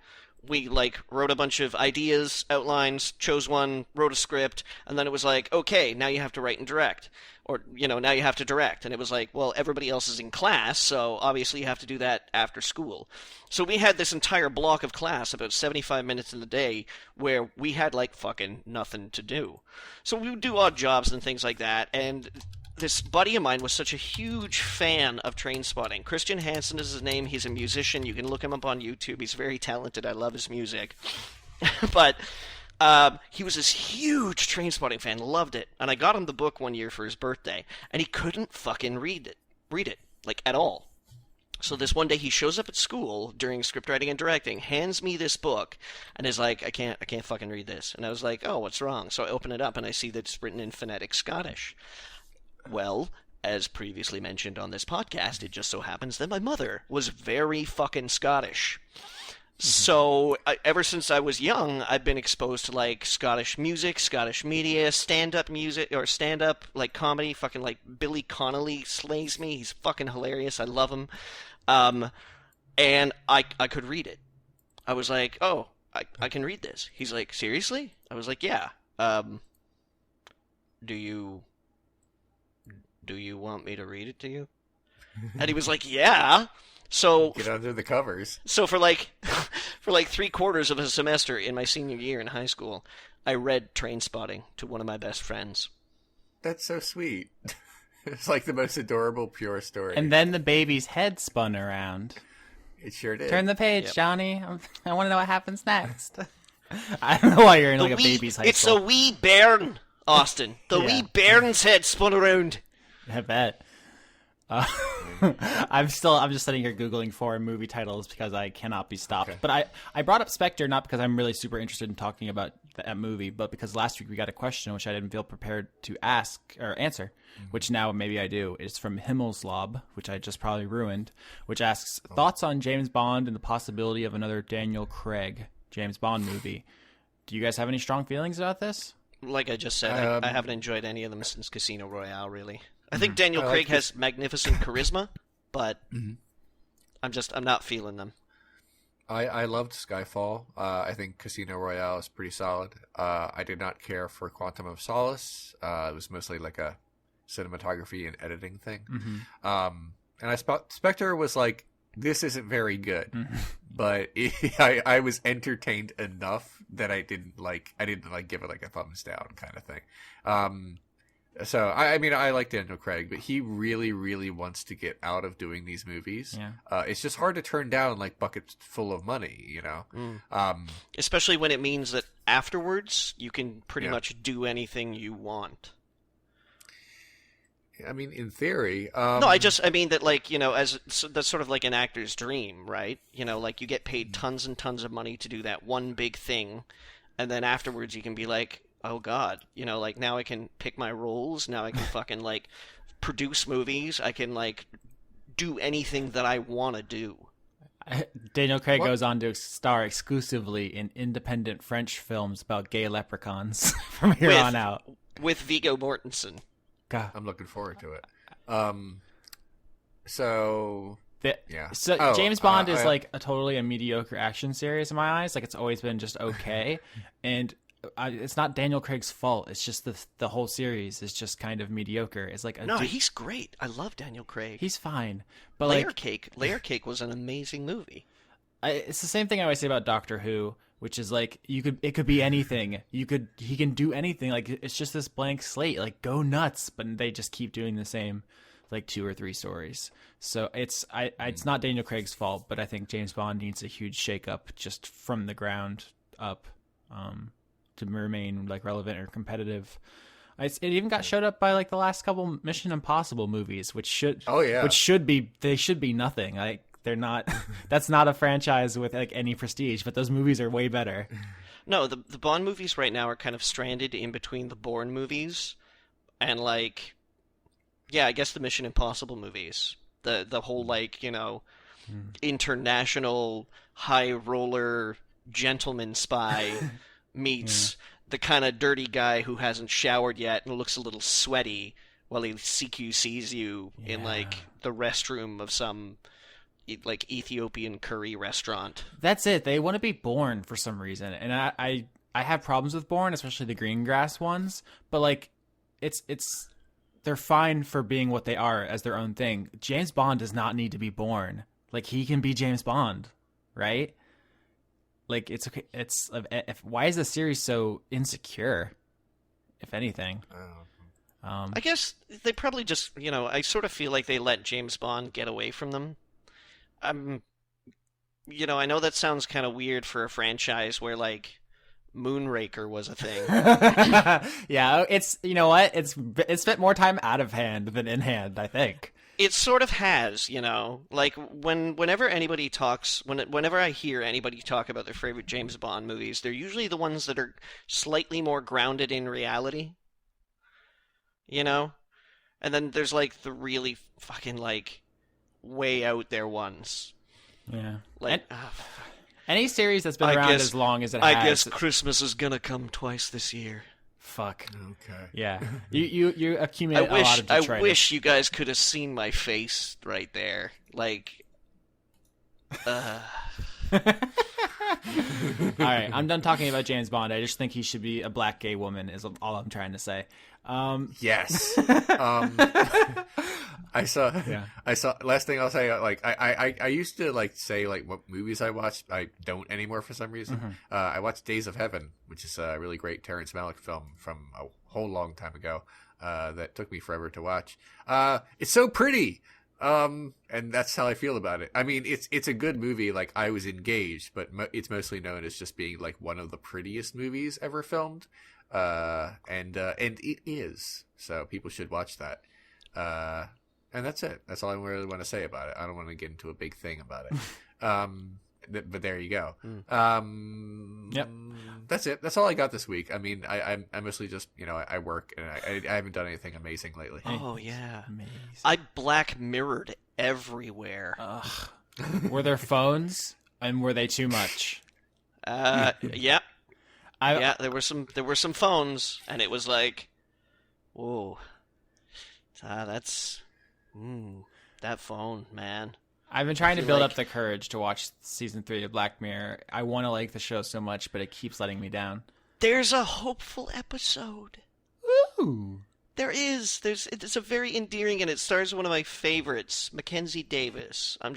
we like wrote a bunch of ideas, outlines, chose one, wrote a script, and then it was like, okay, now you have to write and direct. Or, now you have to direct. And it was like, well, everybody else is in class, so obviously you have to do that after school. So we had this entire block of class, about 75 minutes in the day, where we had like fucking nothing to do. So we would do odd jobs and things like that, and this buddy of mine was such a huge fan of Trainspotting. Christian Hansen is his name. He's a musician. You can look him up on YouTube. He's very talented. I love his music. But he was this huge Trainspotting fan. Loved it. And I got him the book one year for his birthday, and he couldn't fucking read it, like, at all. So this one day he shows up at school during script writing and directing, hands me this book, and is like, I can't fucking read this. And I was like, oh, what's wrong? So I open it up, and I see that it's written in phonetic Scottish. Well, as previously mentioned on this podcast, it just so happens that my mother was very fucking Scottish. So ever since I was young, I've been exposed to like Scottish music, Scottish media, stand-up music, or stand-up like comedy. Fucking like Billy Connolly slays me. He's fucking hilarious. I love him. And I could read it. I was like, oh, I can read this. He's like, seriously? I was like, yeah. Do you want me to read it to you? And he was like, yeah. So get under the covers. So for like 3/4 of a semester in my senior year in high school, I read Trainspotting to one of my best friends. That's so sweet. It's like the most adorable, pure story. And then the baby's head spun around. It sure did. Turn the page, yep. Johnny. I want to know what happens next. I don't know why you're in like a baby's high school. It's a wee bairn, Austin. The wee bairn's head spun around. I bet. I'm just sitting here Googling foreign movie titles because I cannot be stopped. Okay. But I brought up Spectre not because I'm really super interested in talking about that movie, but because last week we got a question which I didn't feel prepared to ask or answer, which now maybe I do. It's from Himmelslob, which I just probably ruined, which asks, thoughts on James Bond and the possibility of another Daniel Craig James Bond movie. Do you guys have any strong feelings about this? Like I just said, I haven't enjoyed any of them since Casino Royale, really. I think Daniel Craig has magnificent charisma, but I'm not feeling them. I loved Skyfall. I think Casino Royale is pretty solid. I did not care for Quantum of Solace. It was mostly like a cinematography and editing thing. And Spectre was like, this isn't very good, but I was entertained enough that I didn't give it like a thumbs down kind of thing. So, I mean, I like Daniel Craig, but he really, really wants to get out of doing these movies. Yeah. It's just hard to turn down, like, buckets full of money, you know? Especially when it means that afterwards you can pretty much do anything you want. I mean, in theory... No, I mean that, like, that's sort of like an actor's dream, right? Like, you get paid tons and tons of money to do that one big thing, and then afterwards you can be like... oh God, like now I can pick my roles. Now I can fucking like produce movies. I can like do anything that I want to do. Daniel Craig goes on to star exclusively in independent French films about gay leprechauns from here on out. With Viggo Mortensen. God. I'm looking forward to it. James Bond is like a mediocre action series in my eyes. Like it's always been just okay. And it's not Daniel Craig's fault. It's just the whole series is just kind of mediocre. It's like he's great. I love Daniel Craig. He's fine, but Layer Cake was an amazing movie. It's the same thing I always say about Doctor Who, which is like it could be anything. He can do anything. Like it's just this blank slate. Like go nuts, but they just keep doing the same, like 2 or 3 stories. So it's not Daniel Craig's fault, but I think James Bond needs a huge shakeup just from the ground up. To remain like relevant or competitive. It even got showed up by like the last couple Mission Impossible movies, which should be nothing. Like they're not. That's not a franchise with like any prestige, but those movies are way better. No, the Bond movies right now are kind of stranded in between the Bourne movies and like, I guess the Mission Impossible movies. The whole like international high roller gentleman spy. Meets the kind of dirty guy who hasn't showered yet and looks a little sweaty while he CQCs you in like the restroom of some like Ethiopian curry restaurant. That's it. They want to be Bourne for some reason, and I have problems with Bourne, especially the green grass ones. But like, it's they're fine for being what they are as their own thing. James Bond does not need to be Bourne. Like, he can be James Bond, right? Like, it's okay. Why is the series so insecure? If anything, I guess they probably just, I sort of feel like they let James Bond get away from them. I know that sounds kind of weird for a franchise where, like, Moonraker was a thing. Yeah, it's, you know what? It's spent more time out of hand than in hand, I think. It sort of has, like whenever anybody talks, whenever I hear anybody talk about their favorite James Bond movies, they're usually the ones that are slightly more grounded in reality. And then there's like the really fucking like way out there ones. Yeah. Like any series that's been around as long as it has. I guess Christmas is gonna come twice this year. Fuck. Okay. Yeah. You accumulate a lot of detritus. I wish you guys could have seen my face right there. Like, All right, I'm done talking about James Bond. I just think he should be a black gay woman is all I'm trying to say. Yes. I saw last thing I'll say, like I used to like say like what movies I watched. I don't anymore for some reason. Mm-hmm. I watched Days of Heaven, which is a really great Terrence Malick film from a whole long time ago that took me forever to watch. It's so pretty. And that's how I feel about it. I mean, it's a good movie. Like, I was engaged, but it's mostly known as just being like one of the prettiest movies ever filmed. And it is. So people should watch that. And that's it. That's all I really want to say about it. I don't want to get into a big thing about it. But there you go. Yep. That's it. That's all I got this week. I mean, I mostly just, I work and I haven't done anything amazing lately. Oh, yeah. Amazing. I Black Mirrored everywhere. Ugh. Were there phones, and were they too much? Yeah. There were some phones, and it was like, whoa. That's that phone, man. I've been trying to build up the courage to watch season 3 of Black Mirror. I want to like the show so much, but it keeps letting me down. There's a hopeful episode. Ooh. There is. It's a very endearing, and it stars one of my favorites, Mackenzie Davis. I'm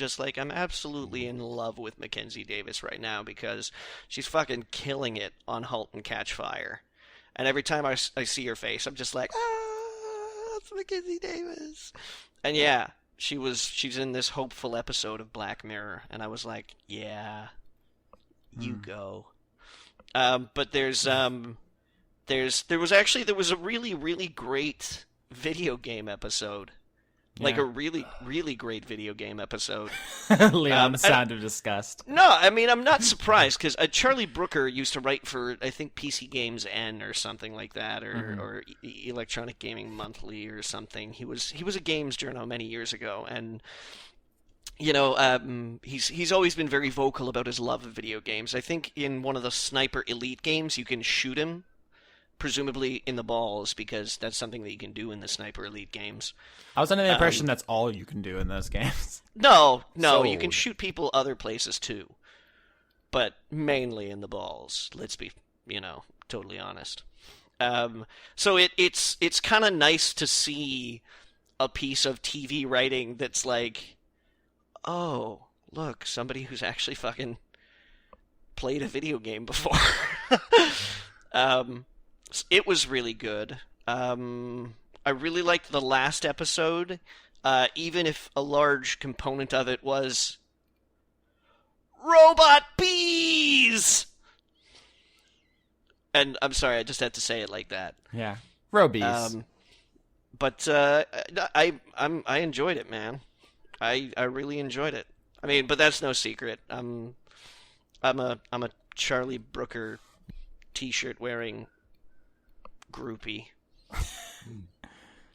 absolutely in love with Mackenzie Davis right now because she's fucking killing it on *Halt and Catch Fire*. And every time I see her face, I'm just like, it's Mackenzie Davis. And yeah, she's in this hopeful episode of Black Mirror, and I was like, yeah, you go. But there was a really, really great video game episode. Yeah. Like a really, really great video game episode. Leon's sound of disgust. No, I mean, I'm not surprised, because Charlie Brooker used to write for, I think, PC Games N or something like that, or Electronic Gaming Monthly or something. He was a games journal many years ago, and he's always been very vocal about his love of video games. I think in one of the Sniper Elite games, you can shoot him, presumably in the balls, because that's something that you can do in the Sniper Elite games. I was under the impression that's all you can do in those games. No, you can shoot people other places too, but mainly in the balls. Let's be, totally honest. So it's kind of nice to see a piece of TV writing that's like, oh, look, somebody who's actually fucking played a video game before. It was really good. I really liked the last episode, even if a large component of it was robot bees! And I'm sorry, I just had to say it like that. Yeah. Robies. But I enjoyed it, man. I really enjoyed it. I mean, but that's no secret. I'm a Charlie Brooker t-shirt wearing groupie.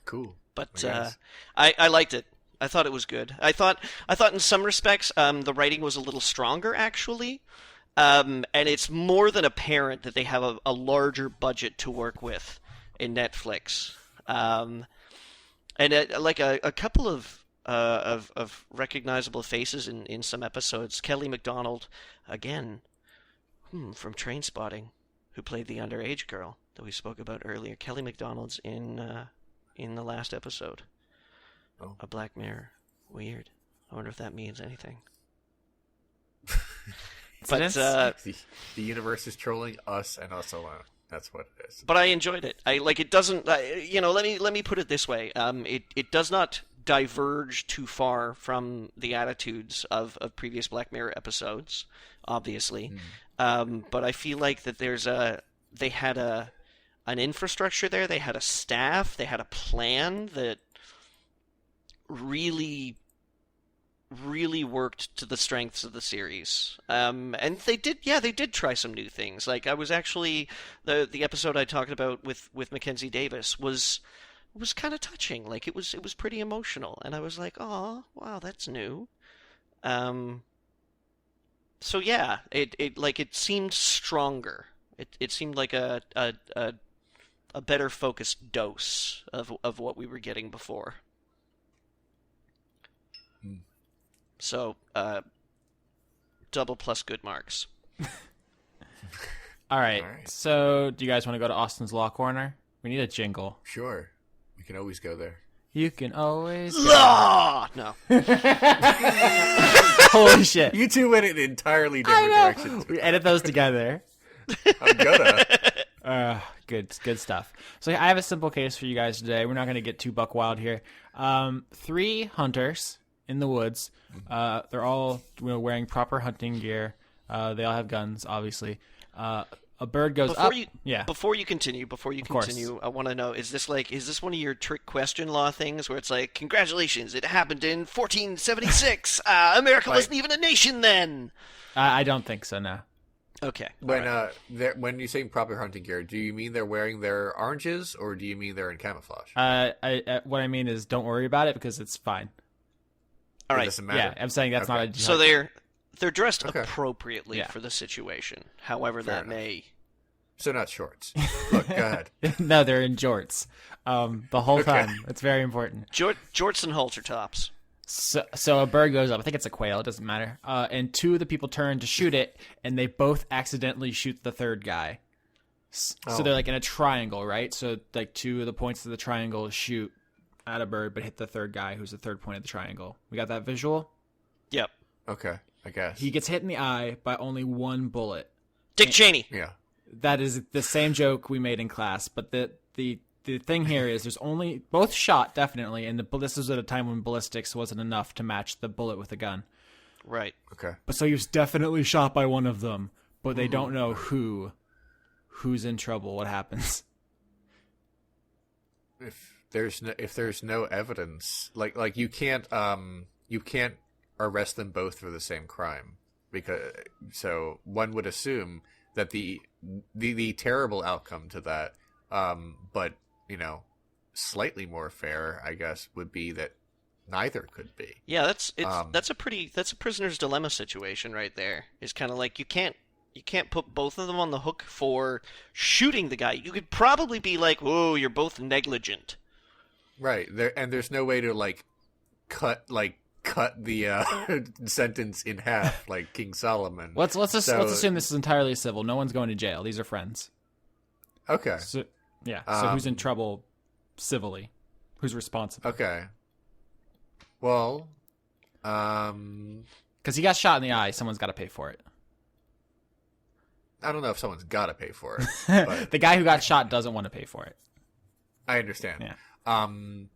Cool. But I liked it. I thought it was good. I thought in some respects the writing was a little stronger, actually. And it's more than apparent that they have a larger budget to work with in Netflix. And like a couple of of recognizable faces in some episodes. Kelly MacDonald, again, from Trainspotting, who played the underage girl that we spoke about earlier. Kelly MacDonald's in the last episode of Black Mirror. Weird. I wonder if that means anything. But the universe is trolling us and us alone. That's what it is. But I enjoyed it. I like it. Doesn't let me put it this way. It does not diverge too far from the attitudes of previous Black Mirror episodes, obviously. But I feel like that they had an infrastructure there. They had a staff. They had a plan that really worked to the strengths of the series. And they did try some new things. Like, I was actually, the episode I talked about with Mackenzie Davis was kind of touching. Like, it was pretty emotional, and I was like, oh, wow, that's new. So yeah, it seemed stronger. It seemed like a better focused dose of what we were getting before. So, double plus good marks. All right. So, do you guys want to go to Austin's Law Corner? We need a jingle. Sure. We can always go there. You can always Law! No. Holy shit. You two went in entirely different directions. We edit those together. I'm gonna. Good stuff. So I have a simple case for you guys today. We're not going to get too buck wild here. 3 hunters in the woods. They're all wearing proper hunting gear. They all have guns, obviously. A bird goes up. Before you continue, I want to know: is this one of your trick question law things where it's like, congratulations, it happened in 1476. America wasn't even a nation then. I don't think so. No. Okay. When you say proper hunting gear, do you mean they're wearing their oranges, or do you mean they're in camouflage? What I mean is, don't worry about it because it's fine. All right. It doesn't matter. Yeah, I'm saying that's not a... So they're dressed appropriately for the situation, however that may... So not shorts. Look, go ahead. No, they're in jorts. The whole time. It's very important. Jorts and halter tops. So a bird goes up. I think it's a quail. It doesn't matter. And 2 of the people turn to shoot it, and they both accidentally shoot the third guy. So they're like in a triangle, right? So like 2 of the points of the triangle shoot at a bird, but hit the third guy, who's the third point of the triangle. We got that visual? Yep. Okay, I guess. He gets hit in the eye by only 1 bullet. Dick Cheney. Yeah. That is the same joke we made in class, but the thing here is there's only both shot definitely, and this was at a time when ballistics wasn't enough to match the bullet with the gun. Right. Okay. But so he was definitely shot by one of them, but they don't know who's in trouble. What happens? If there's no evidence, like you can't arrest them both for the same crime, because so one would assume that the terrible outcome to that, but slightly more fair, I guess, would be that neither could be. Yeah, that's a prisoner's dilemma situation right there. It's kind of like you can't put both of them on the hook for shooting the guy. You could probably be like, "Whoa, you're both negligent." Right. There's no way to cut the sentence in half like King Solomon. Let's assume this is entirely civil. No one's going to jail. These are friends. Okay. So who's in trouble civilly? Who's responsible? Okay. Well, because he got shot in the eye, someone's got to pay for it. I don't know if someone's got to pay for it. But the guy who got shot doesn't want to pay for it. I understand. Yeah. I don't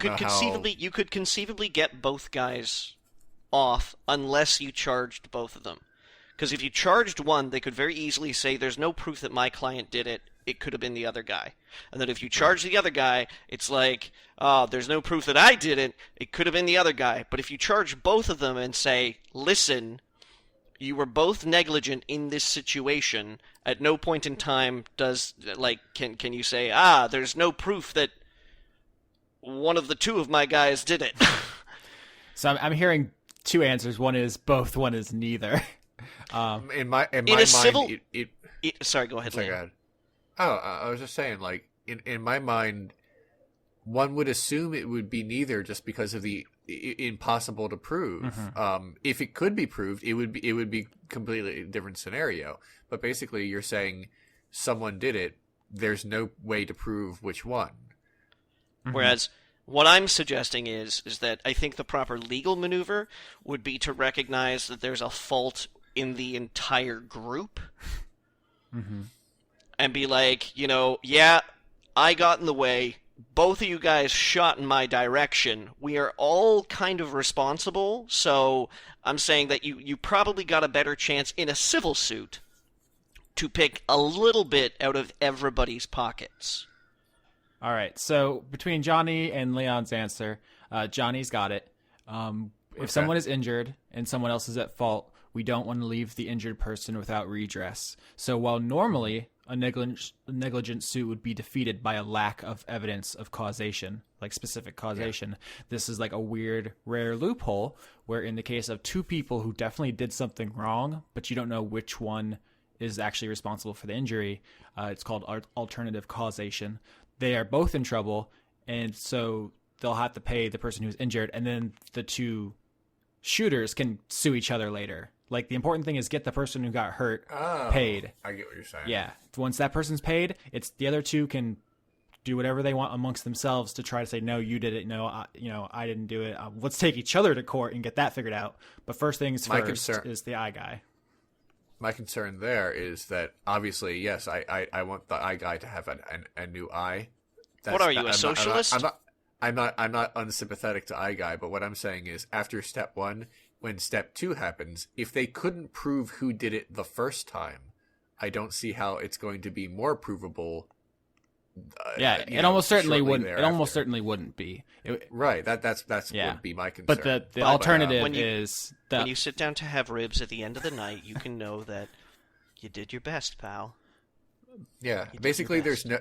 know how... You could conceivably get both guys off unless you charged both of them. Because if you charged one, they could very easily say, there's no proof that my client did it, it could have been the other guy. And then if you charge the other guy, it's like, there's no proof that I did it, it could have been the other guy. But if you charge both of them and say, listen, you were both negligent in this situation, at no point in time can you say, there's no proof that one of the 2 of my guys did it. So I'm hearing 2 answers. One is both, one is neither. In my mind, sorry, go ahead. Sorry, go ahead. Oh, I was just saying, in my mind, one would assume it would be neither, just because of the impossible to prove. If it could be proved, it would be completely different scenario. But basically, you're saying someone did it. There's no way to prove which one. Whereas what I'm suggesting is that I think the proper legal maneuver would be to recognize that there's a fault in the entire group. And be like, yeah, I got in the way. Both of you guys shot in my direction. We are all kind of responsible, so I'm saying that you probably got a better chance in a civil suit to pick a little bit out of everybody's pockets. All right, so between Johnny and Leon's answer, Johnny's got it. If someone is injured and someone else is at fault, we don't want to leave the injured person without redress. So while normally a negligent suit would be defeated by a lack of evidence of causation, like specific causation, this is like a weird, rare loophole where in the case of two people who definitely did something wrong, but you don't know which one is actually responsible for the injury, it's called alternative causation. They are both in trouble, and so they'll have to pay the person who's injured, and then the two shooters can sue each other later. Like, the important thing is get the person who got hurt paid. I get what you're saying. Yeah. Once that person's paid, it's the other two can do whatever they want amongst themselves to try to say, no, you did it. No, I didn't do it. Let's take each other to court and get that figured out. But first things first is the I guy. My concern there is that, obviously, yes, I want the I guy to have a new eye. What are you, a socialist? I'm not unsympathetic to I guy, but what I'm saying is, after step one, when step two happens, if they couldn't prove who did it the first time, I don't see how it's going to be more provable. It almost certainly wouldn't. Thereafter. It almost certainly wouldn't be. Right. That's would be my concern. But the alternative is that when you sit down to have ribs at the end of the night, you can know that you did your best, pal. Yeah. Basically, there's no.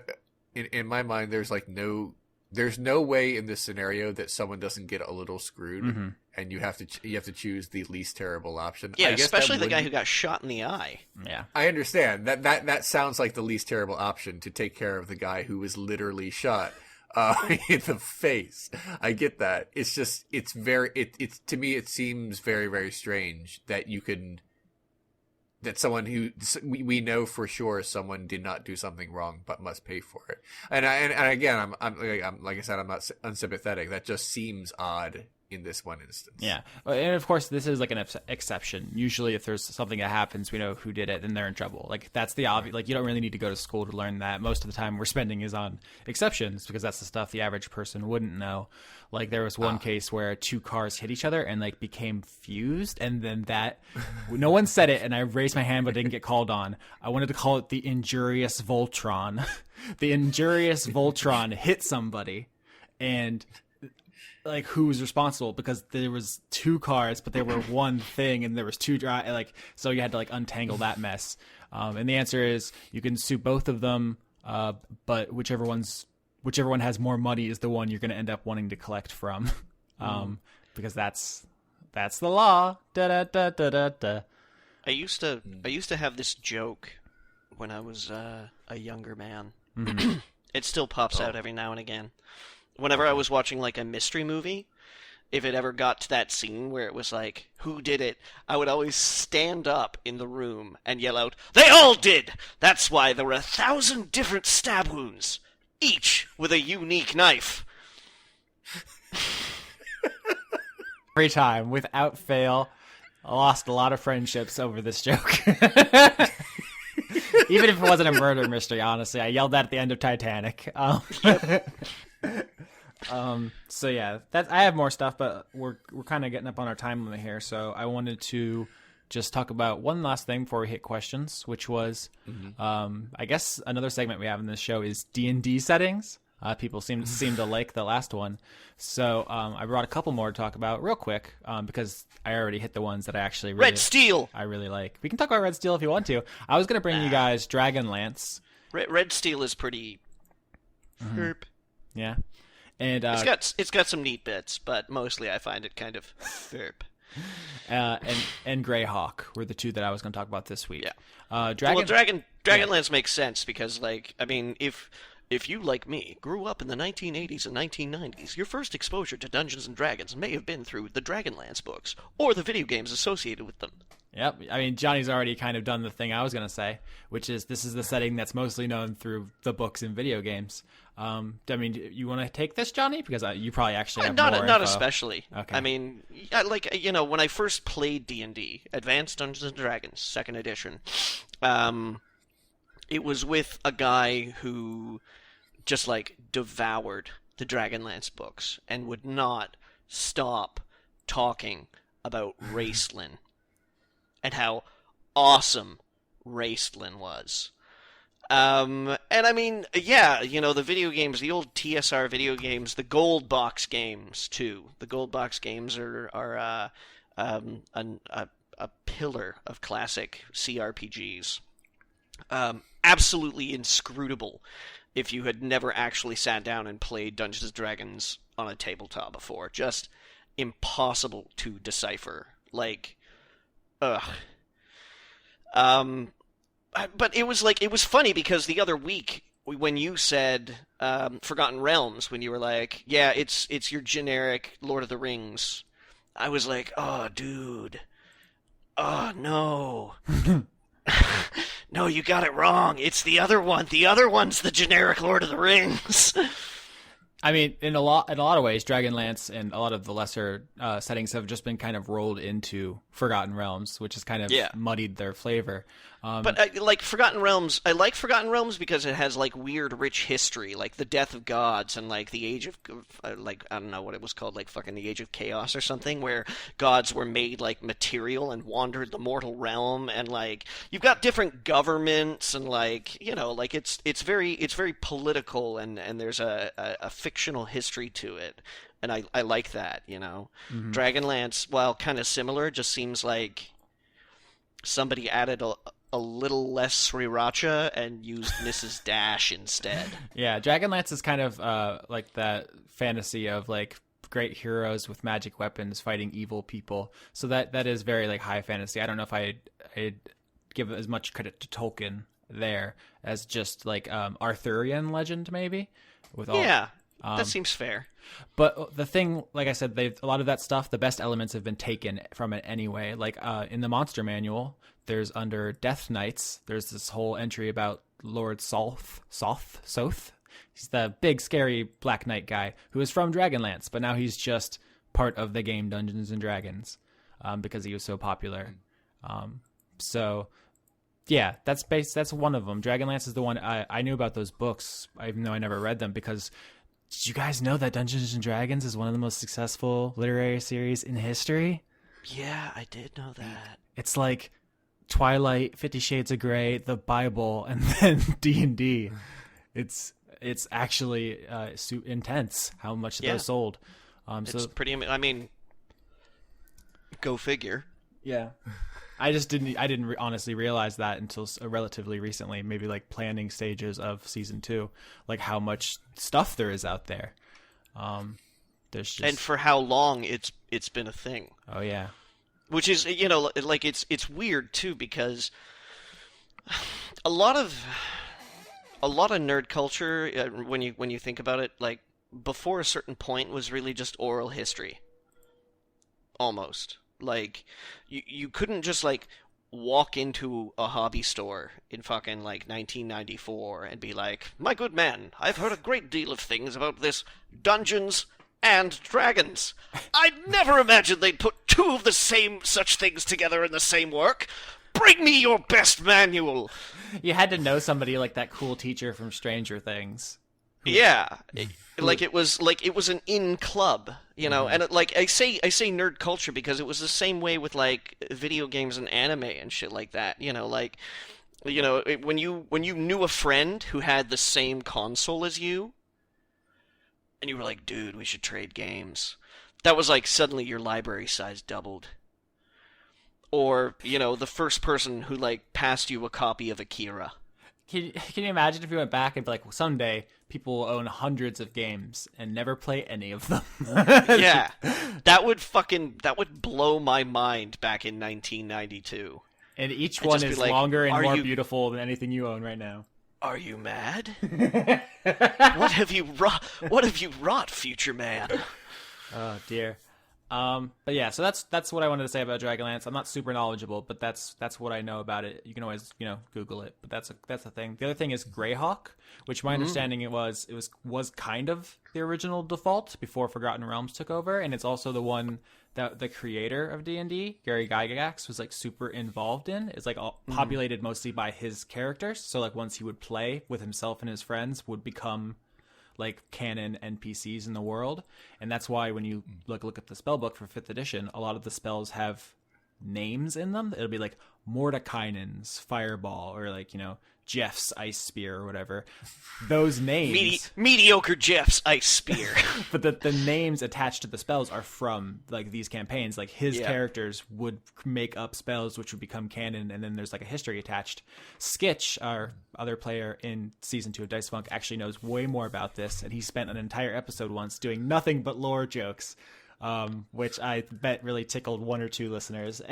In my mind, there's no way in this scenario that someone doesn't get a little screwed, and you have to choose the least terrible option. Yeah, especially the guy who got shot in the eye. Yeah, I understand that sounds like the least terrible option, to take care of the guy who was literally shot in the face. I get that. It's just it's to me it seems very, very strange that you can. That someone who we know for sure someone did not do something wrong but must pay for it, and again I'm like I said, I'm not unsympathetic. That just seems odd in this one instance. Yeah, and of course this is like an exception. Usually, if there's something that happens, we know who did it, then they're in trouble. Like that's the obvious. Like you don't really need to go to school to learn that. Most of the time we're spending is on exceptions because that's the stuff the average person wouldn't know. Like there was one case where two cars hit each other and like became fused, and then that no one said it, and I raised my hand but didn't get called on. I wanted to call it the injurious Voltron. The injurious Voltron hit somebody, and like who was responsible, because there was two cars but they were one thing and there was two so you had to like untangle that mess, and the answer is you can sue both of them, but whichever one has more money is the one you're going to end up wanting to collect from, because that's the law. Da, da, da, da, da. I used to have this joke when I was a younger man. It still pops out every now and again. Whenever I was watching like a mystery movie, if it ever got to that scene where it was like, who did it, I would always stand up in the room and yell out, "They all did! That's why there were 1,000 different stab wounds, each with a unique knife." Every time, without fail, I lost a lot of friendships over this joke. Even if it wasn't a murder mystery, honestly. I yelled that at the end of Titanic. So yeah, I have more stuff, but we're kind of getting up on our time limit here. So I wanted to just talk about one last thing before we hit questions, which was, I guess another segment we have in this show is D&D settings. People seem to like the last one. So I brought a couple more to talk about real quick, because I already hit the ones that I actually Red Steel! I really like. We can talk about Red Steel if you want to. I was going to bring you guys Dragonlance. Red Steel is pretty... herp. Yeah. And it's got some neat bits, but mostly I find it kind of herp. And Greyhawk were the two that I was going to talk about this week. Yeah. Dragonlance makes sense because, like, I mean, if If you, like me, grew up in the 1980s and 1990s, your first exposure to Dungeons & Dragons may have been through the Dragonlance books, or the video games associated with them. Yep. I mean, Johnny's already kind of done the thing I was going to say, which is this is the setting that's mostly known through the books and video games. I mean, you want to take this, Johnny? Because you probably actually have more Not info. especially. Okay. I mean, when I first played D&D, Advanced Dungeons & Dragons, 2nd edition, it was with a guy who just, devoured the Dragonlance books and would not stop talking about Raistlin and how awesome Raistlin was. And I mean, yeah, the video games, the old TSR video games, the gold box games too. The gold box games are a pillar of classic CRPGs. Absolutely inscrutable if you had never actually sat down and played Dungeons & Dragons on a tabletop before. Just impossible to decipher. Ugh. But it was funny because the other week when you said Forgotten Realms, when you were like, yeah, it's your generic Lord of the Rings, I was like, oh, dude. Oh, no. No, you got it wrong. It's the other one. The other one's the generic Lord of the Rings. I mean, in a lot of ways, Dragonlance and a lot of the lesser settings have just been kind of rolled into Forgotten Realms, which has kind of muddied their flavor. But I like Forgotten Realms because it has weird, rich history, like the death of gods and the age of I don't know what it was called, fucking the age of chaos or something, where gods were made material and wandered the mortal realm, and you've got different governments and it's very political and there's a fictional history to it, and I like that. Mm-hmm. Dragonlance, while kind of similar, just seems like somebody added a little less sriracha and used Mrs. Dash instead. Yeah, Dragonlance is kind of that fantasy of great heroes with magic weapons fighting evil people. So that is very high fantasy. I don't know if I'd give as much credit to Tolkien there as just Arthurian legend maybe. That seems fair. But the thing, like I said, a lot of that stuff, the best elements have been taken from it anyway. In the Monster Manual, there's under Death Knights, there's this whole entry about Lord Soth. He's the big, scary Black Knight guy who is from Dragonlance, but now he's just part of the game Dungeons and Dragons because he was so popular. So, yeah, that's one of them. Dragonlance is the one I knew about those books, even though I never read them, because did you guys know that Dungeons and Dragons is one of the most successful literary series in history? Yeah, I did know that. It's like Twilight, 50 Shades of Grey, the Bible, and then D&D. It's actually intense how much those sold. It's pretty. I mean, go figure. Yeah. I didn't honestly realize that until relatively recently, maybe planning stages of season 2, how much stuff there is out there. There's just... And for how long it's been a thing. Oh yeah. Which is, it's weird too, because a lot of nerd culture, when you think about it, before a certain point was really just oral history. Almost. You couldn't just walk into a hobby store in fucking 1994 and be like, my good man, I've heard a great deal of things about this Dungeons and Dragons. I'd never imagined they'd put two of the same such things together in the same work. Bring me your best manual. You had to know somebody like that cool teacher from Stranger Things. Yeah, it was an in club, and I say nerd culture because it was the same way with video games and anime and shit like that. When you knew a friend who had the same console as you, and you were like, dude, we should trade games. That was suddenly your library size doubled. Or the first person who passed you a copy of Akira. Can you imagine if you went back and be like, someday people will own hundreds of games and never play any of them? Yeah, that would blow my mind back in 1992. And each one is longer and more beautiful than anything you own right now. Are you mad? What have you wrought, future man? Oh dear. But yeah, so that's what I wanted to say about Dragonlance. I'm not super knowledgeable, but that's what I know about it. You can always Google it, but that's a thing. The other thing is Greyhawk, which my understanding it was kind of the original default before Forgotten Realms took over, and it's also the one that the creator of D&D, Gary Gygax, was like super involved in. It's like all populated mostly by his characters. So like once he would play with himself and his friends, would become like canon NPCs in the world. And that's why when you look at the spell book for 5th edition, a lot of the spells have names in them. It'll be like Mordekainen's Fireball, or like, Jeff's Ice Spear or whatever. Those names mediocre Jeff's Ice Spear. But the names attached to the spells are from like these campaigns. Like his characters would make up spells which would become canon, and then there's like a history attached. Skitch, our other player in season 2 of Dice Funk, actually knows way more about this, and he spent an entire episode once doing nothing but lore jokes. Which I bet really tickled 1 or 2 listeners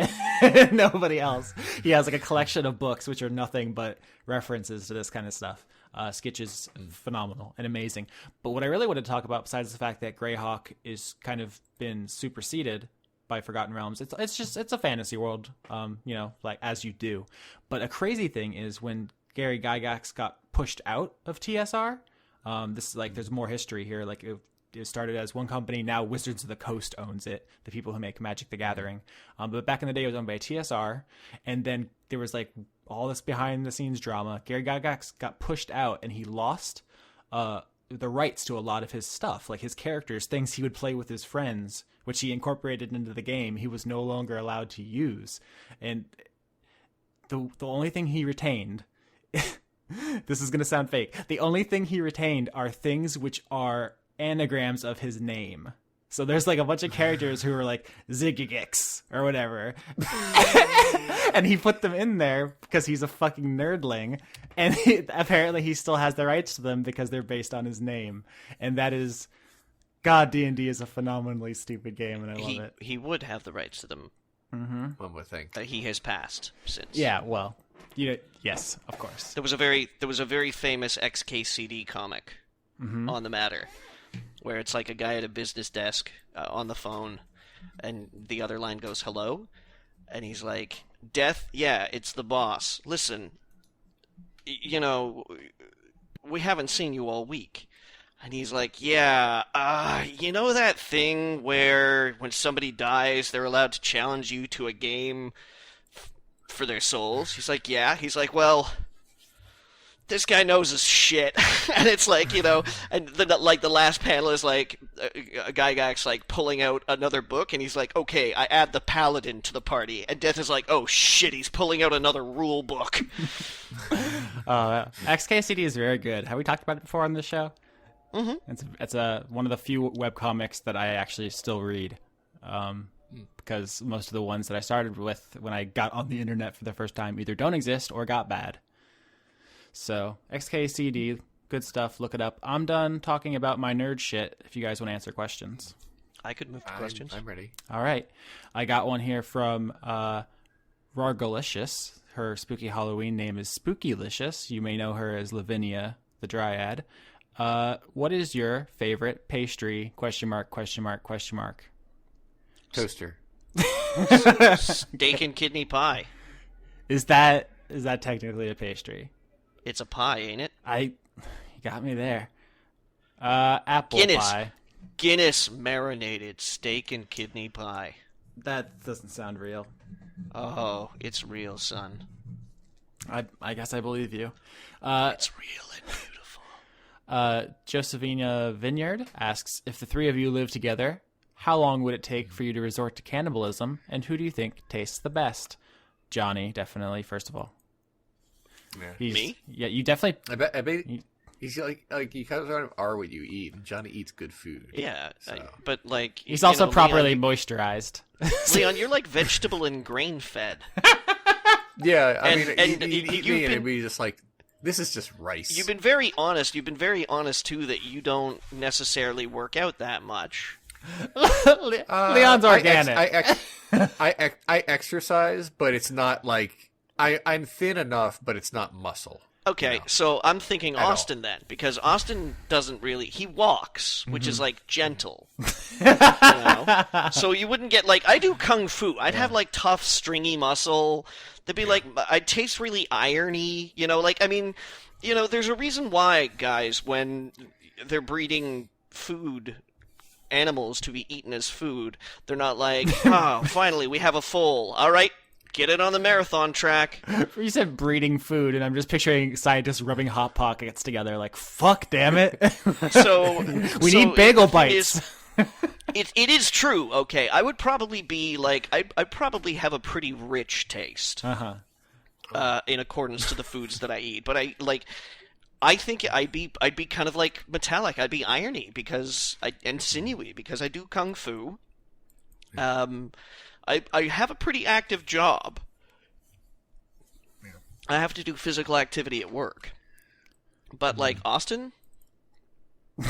and nobody else. He has like a collection of books which are nothing but references to this kind of stuff. Skitch is phenomenal and amazing. But what I really wanted to talk about, besides the fact that Greyhawk is kind of been superseded by Forgotten Realms, it's a fantasy world, like as you do. But a crazy thing is when Gary Gygax got pushed out of TSR, this is like there's more history here. Like it started as one company. Now Wizards of the Coast owns it, the people who make Magic the Gathering. But back in the day, it was owned by TSR. And then there was like all this behind the scenes drama. Gary Gygax got pushed out, and he lost the rights to a lot of his stuff, like his characters, things he would play with his friends, which he incorporated into the game. He was no longer allowed to use. And the only thing he retained, this is going to sound fake. The only thing he retained are things which are anagrams of his name. So there's like a bunch of characters who are like Gygax or whatever. And he put them in there because he's a fucking nerdling. And apparently he still has the rights to them because they're based on his name. And that is... God, D&D is a phenomenally stupid game, and I love it. He would have the rights to them. Mm-hmm. One would think. That he has passed since. Yeah, well, yes, of course. There was a very famous XKCD comic on the matter, where it's like a guy at a business desk on the phone, and the other line goes, "Hello?" And he's like, "Death? Yeah, it's the boss. Listen, we haven't seen you all week." And he's like, "Yeah, you know that thing where when somebody dies, they're allowed to challenge you to a game for their souls?" He's like, "Yeah." He's like, "Well, this guy knows his shit." And it's like, and the last panel is like a Gygax like pulling out another book, and he's like, "Okay, I add the paladin to the party." And Death is like, "Oh shit, he's pulling out another rule book." XKCD is very good. Have we talked about it before on this show? Mm-hmm. It's one of the few webcomics that I actually still read, because most of the ones that I started with when I got on the internet for the first time either don't exist or got bad. So XKCD, good stuff. Look it up. I'm done talking about my nerd shit. If you guys want to answer questions, I could move to questions. I'm ready. All right, I got one here from Rargalicious. Her spooky Halloween name is Spookylicious. You may know her as Lavinia the Dryad. What is your favorite pastry? ? Toaster. Steak and kidney pie. Is that technically a pastry? It's a pie, ain't it? You got me there. Apple pie. Guinness marinated steak and kidney pie. That doesn't sound real. Oh, it's real, son. I guess I believe you. It's real and beautiful. Josephina Vineyard asks, if the three of you live together, how long would it take for you to resort to cannibalism, and who do you think tastes the best? Johnny, definitely, first of all. Yeah. Me? Yeah, you definitely... I bet he's like you kind of are what you eat, and Johnny eats good food. Yeah, so. but like... He's also properly moisturized. Leon, you're like vegetable and grain-fed. Yeah, I mean, you'd be just like, this is just rice. You've been very honest. You've been very honest, too, that you don't necessarily work out that much. Leon's organic. I exercise, but it's not like... I'm thin enough, but it's not muscle. Okay, you know, so I'm thinking at all. Austin then, because Austin doesn't really... He walks, which is, like, gentle. So you wouldn't get, like... I do kung fu. I'd have, like, tough, stringy muscle. They'd be, like... I'd taste really irony, like, I mean... there's a reason why, guys, when they're breeding animals to be eaten as food, they're not like, oh, finally, we have a foal. All right, get it on the marathon track. You said breeding food, and I'm just picturing scientists rubbing Hot Pockets together like, fuck, damn it. So we need bagel bites. It is true, okay. I would probably be like, I'd probably have a pretty rich taste. In accordance to the foods that I eat. But I think I'd be kind of like metallic. I'd be irony and sinewy because I do kung fu. I have a pretty active job. Yeah. I have to do physical activity at work. But like Austin?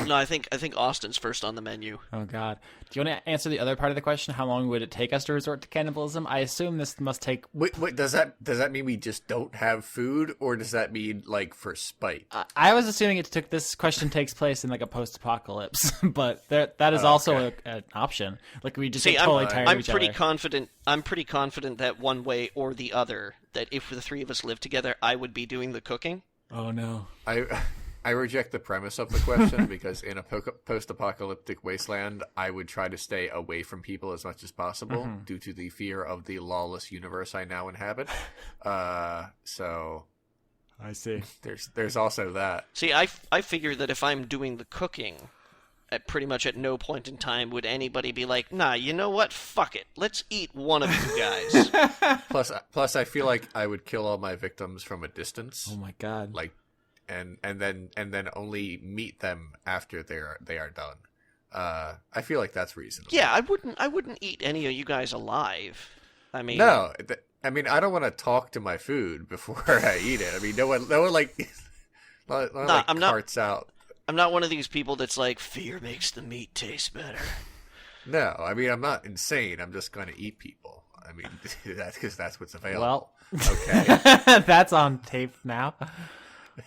No, I think Austin's first on the menu. Oh, God. Do you want to answer the other part of the question? How long would it take us to resort to cannibalism? I assume this must take... Wait, does that mean we just don't have food, or does that mean, like, for spite? I was assuming this question takes place in, like, a post-apocalypse, but that is also an option. Like, we just get totally tired of each other. I'm pretty confident that one way or the other, that if the three of us lived together, I would be doing the cooking. Oh, no. I reject the premise of the question because in a post-apocalyptic wasteland, I would try to stay away from people as much as possible due to the fear of the lawless universe I now inhabit. So I see. There's also that. See, I figure that if I'm doing the cooking, pretty much at no point in time would anybody be like, nah, you know what? Fuck it. Let's eat one of you guys. Plus, I feel like I would kill all my victims from a distance. Oh my God. Like, and then only meet them after they are done. I feel like that's reasonable. Yeah, I wouldn't eat any of you guys alive. I mean, no. I mean, I don't want to talk to my food before I eat it. I mean, no one like carts out. I'm not one of these people that's like, fear makes the meat taste better. No, I mean, I'm not insane. I'm just going to eat people. I mean, that's because that's what's available. Well, okay. That's on tape now.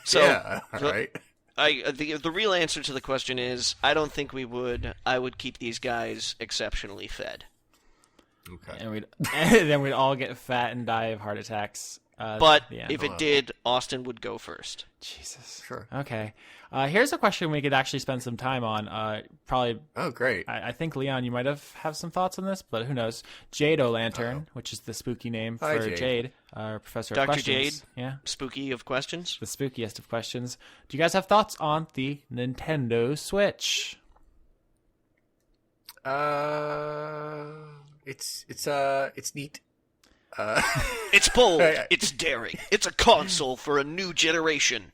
So, yeah, all right. The real answer to the question is, I don't think we would. I would keep these guys exceptionally fed. Okay. And then we'd all get fat and die of heart attacks. But if it did, Austin would go first. Jesus. Sure. Okay. Here's a question we could actually spend some time on. Probably. Oh, great. I think, Leon, you might have some thoughts on this, but who knows? Jade O'Lantern, which is the spooky name Hi, for Jade. our professor Dr. of questions. Jade, yeah. spooky of questions. The spookiest of questions. Do you guys have thoughts on the Nintendo Switch? It's neat. It's bold. It's daring. It's a console for a new generation.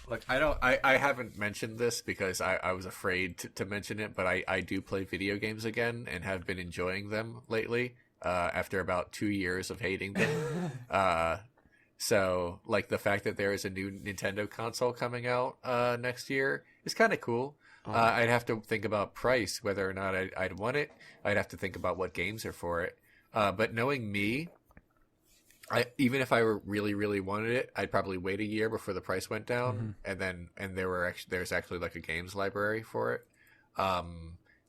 Look, I haven't mentioned this because I was afraid to mention it, but I do play video games again and have been enjoying them lately, after about 2 years of hating them. So, like, the fact that there is a new Nintendo console coming out next year is kind of cool. I'd have to think about price, whether or not I'd want it. I'd have to think about what games are for it. But knowing me, even if I really, really wanted it, I'd probably wait a year before the price went down, and there's actually like a games library for it.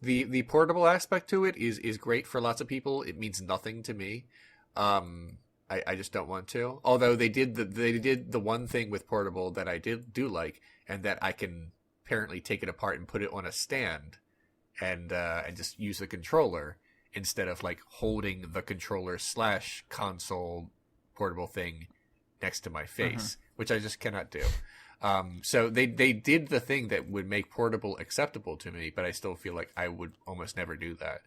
The portable aspect to it is great for lots of people. It means nothing to me. I just don't want to. Although they did the one thing with portable that I do like, and that I can apparently take it apart and put it on a stand, and just use the controller instead of like holding the controller / console portable thing next to my face, which I just cannot do. So they did the thing that would make portable acceptable to me, but I still feel like I would almost never do that.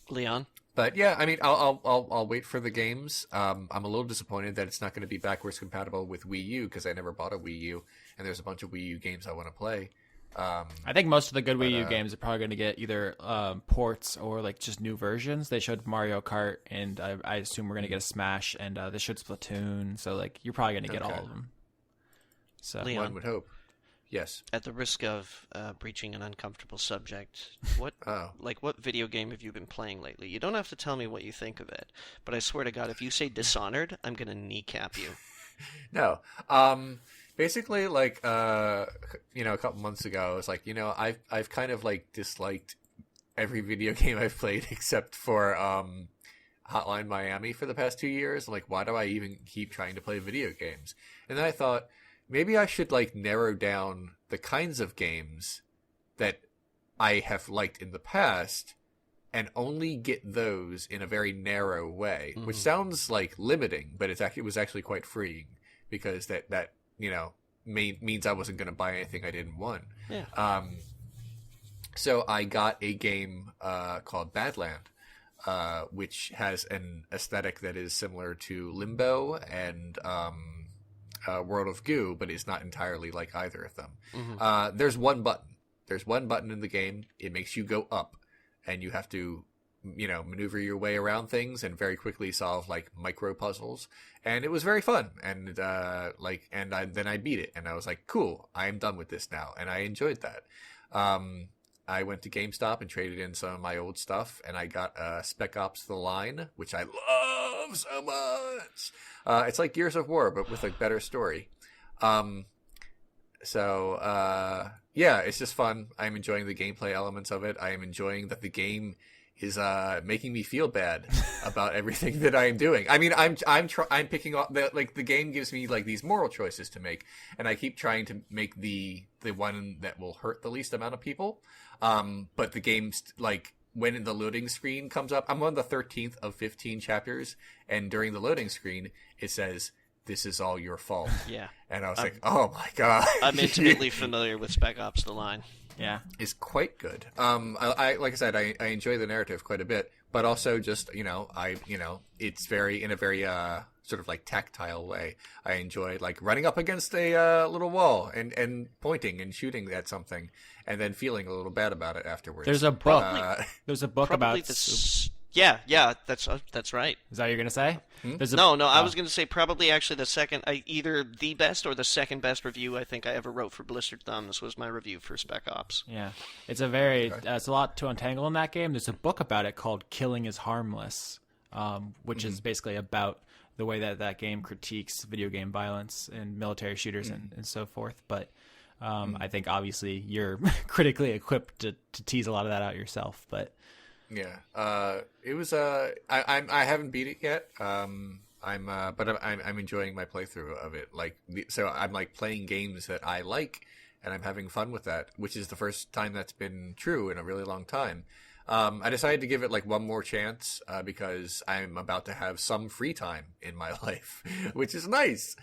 Leon? But yeah, I mean, I'll wait for the games. I'm a little disappointed that it's not going to be backwards compatible with Wii U because I never bought a Wii U, and there's a bunch of Wii U games I want to play. I think most of the good Wii U games are probably going to get either ports or like just new versions. They showed Mario Kart, and I assume we're going to get a Smash, and they showed Splatoon. So like you're probably going to get all of them. So Leon, one would hope. Yes. At the risk of breaching an uncomfortable subject, what video game have you been playing lately? You don't have to tell me what you think of it, but I swear to God, if you say Dishonored, I'm going to kneecap you. No. Basically, like, a couple months ago, I was like, I've kind of like disliked every video game I've played except for Hotline Miami for the past 2 years. Like, why do I even keep trying to play video games? And then I thought maybe I should like narrow down the kinds of games that I have liked in the past and only get those in a very narrow way, which sounds like limiting, but it was actually quite freeing because that means I wasn't going to buy anything I didn't want. Yeah. So I got a game called Badland, which has an aesthetic that is similar to Limbo and World of Goo, but is not entirely like either of them. There's one button. There's one button in the game. It makes you go up, and you have to, maneuver your way around things and very quickly solve like micro puzzles. And it was very fun. And then I beat it, and I was like, cool, I am done with this now, and I enjoyed that. I went to GameStop and traded in some of my old stuff, and I got Spec Ops: The Line, which I love so much. It's like Gears of War, but with a better story. Yeah, it's just fun. I'm enjoying the gameplay elements of it. I am enjoying that the game is making me feel bad about everything that I am doing. I mean, I'm picking up the game gives me like these moral choices to make, and I keep trying to make the one that will hurt the least amount of people. But the game's like when the loading screen comes up, I'm on the 13th of 15 chapters, and during the loading screen, it says, "This is all your fault." Yeah. And I was like, oh my god. I'm intimately familiar with Spec Ops: The Line. Yeah. It's quite good. I like I said, I enjoy the narrative quite a bit, but also just, it's in a very sort of like tactile way. I enjoy like running up against a little wall and pointing and shooting at something and then feeling a little bad about it afterwards. There's a book. There's a book about Yeah, that's right. Is that what you're gonna say? No, I was gonna say probably actually the second, either the best or the second best review I think I ever wrote for Blistered Thumbs was my review for Spec Ops. Yeah, it's a lot to untangle in that game. There's a book about it called "Killing is Harmless," which is basically about the way that game critiques video game violence and military shooters and so forth. But I think obviously you're critically equipped to tease a lot of that out yourself, but. Yeah, it was. I haven't beat it yet. I'm enjoying my playthrough of it. So I'm like playing games that I like, and I'm having fun with that, which is the first time that's been true in a really long time. I decided to give it like one more chance because I'm about to have some free time in my life, which is nice.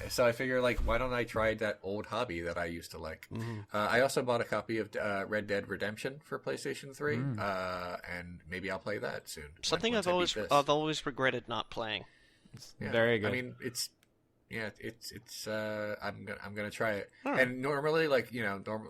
So I figure like, why don't I try that old hobby that I used to like? I also bought a copy of Red Dead Redemption for PlayStation 3, and maybe I'll play that soon. Something I've always regretted not playing. Yeah. Very good. I mean, it's I'm gonna try it. And normally,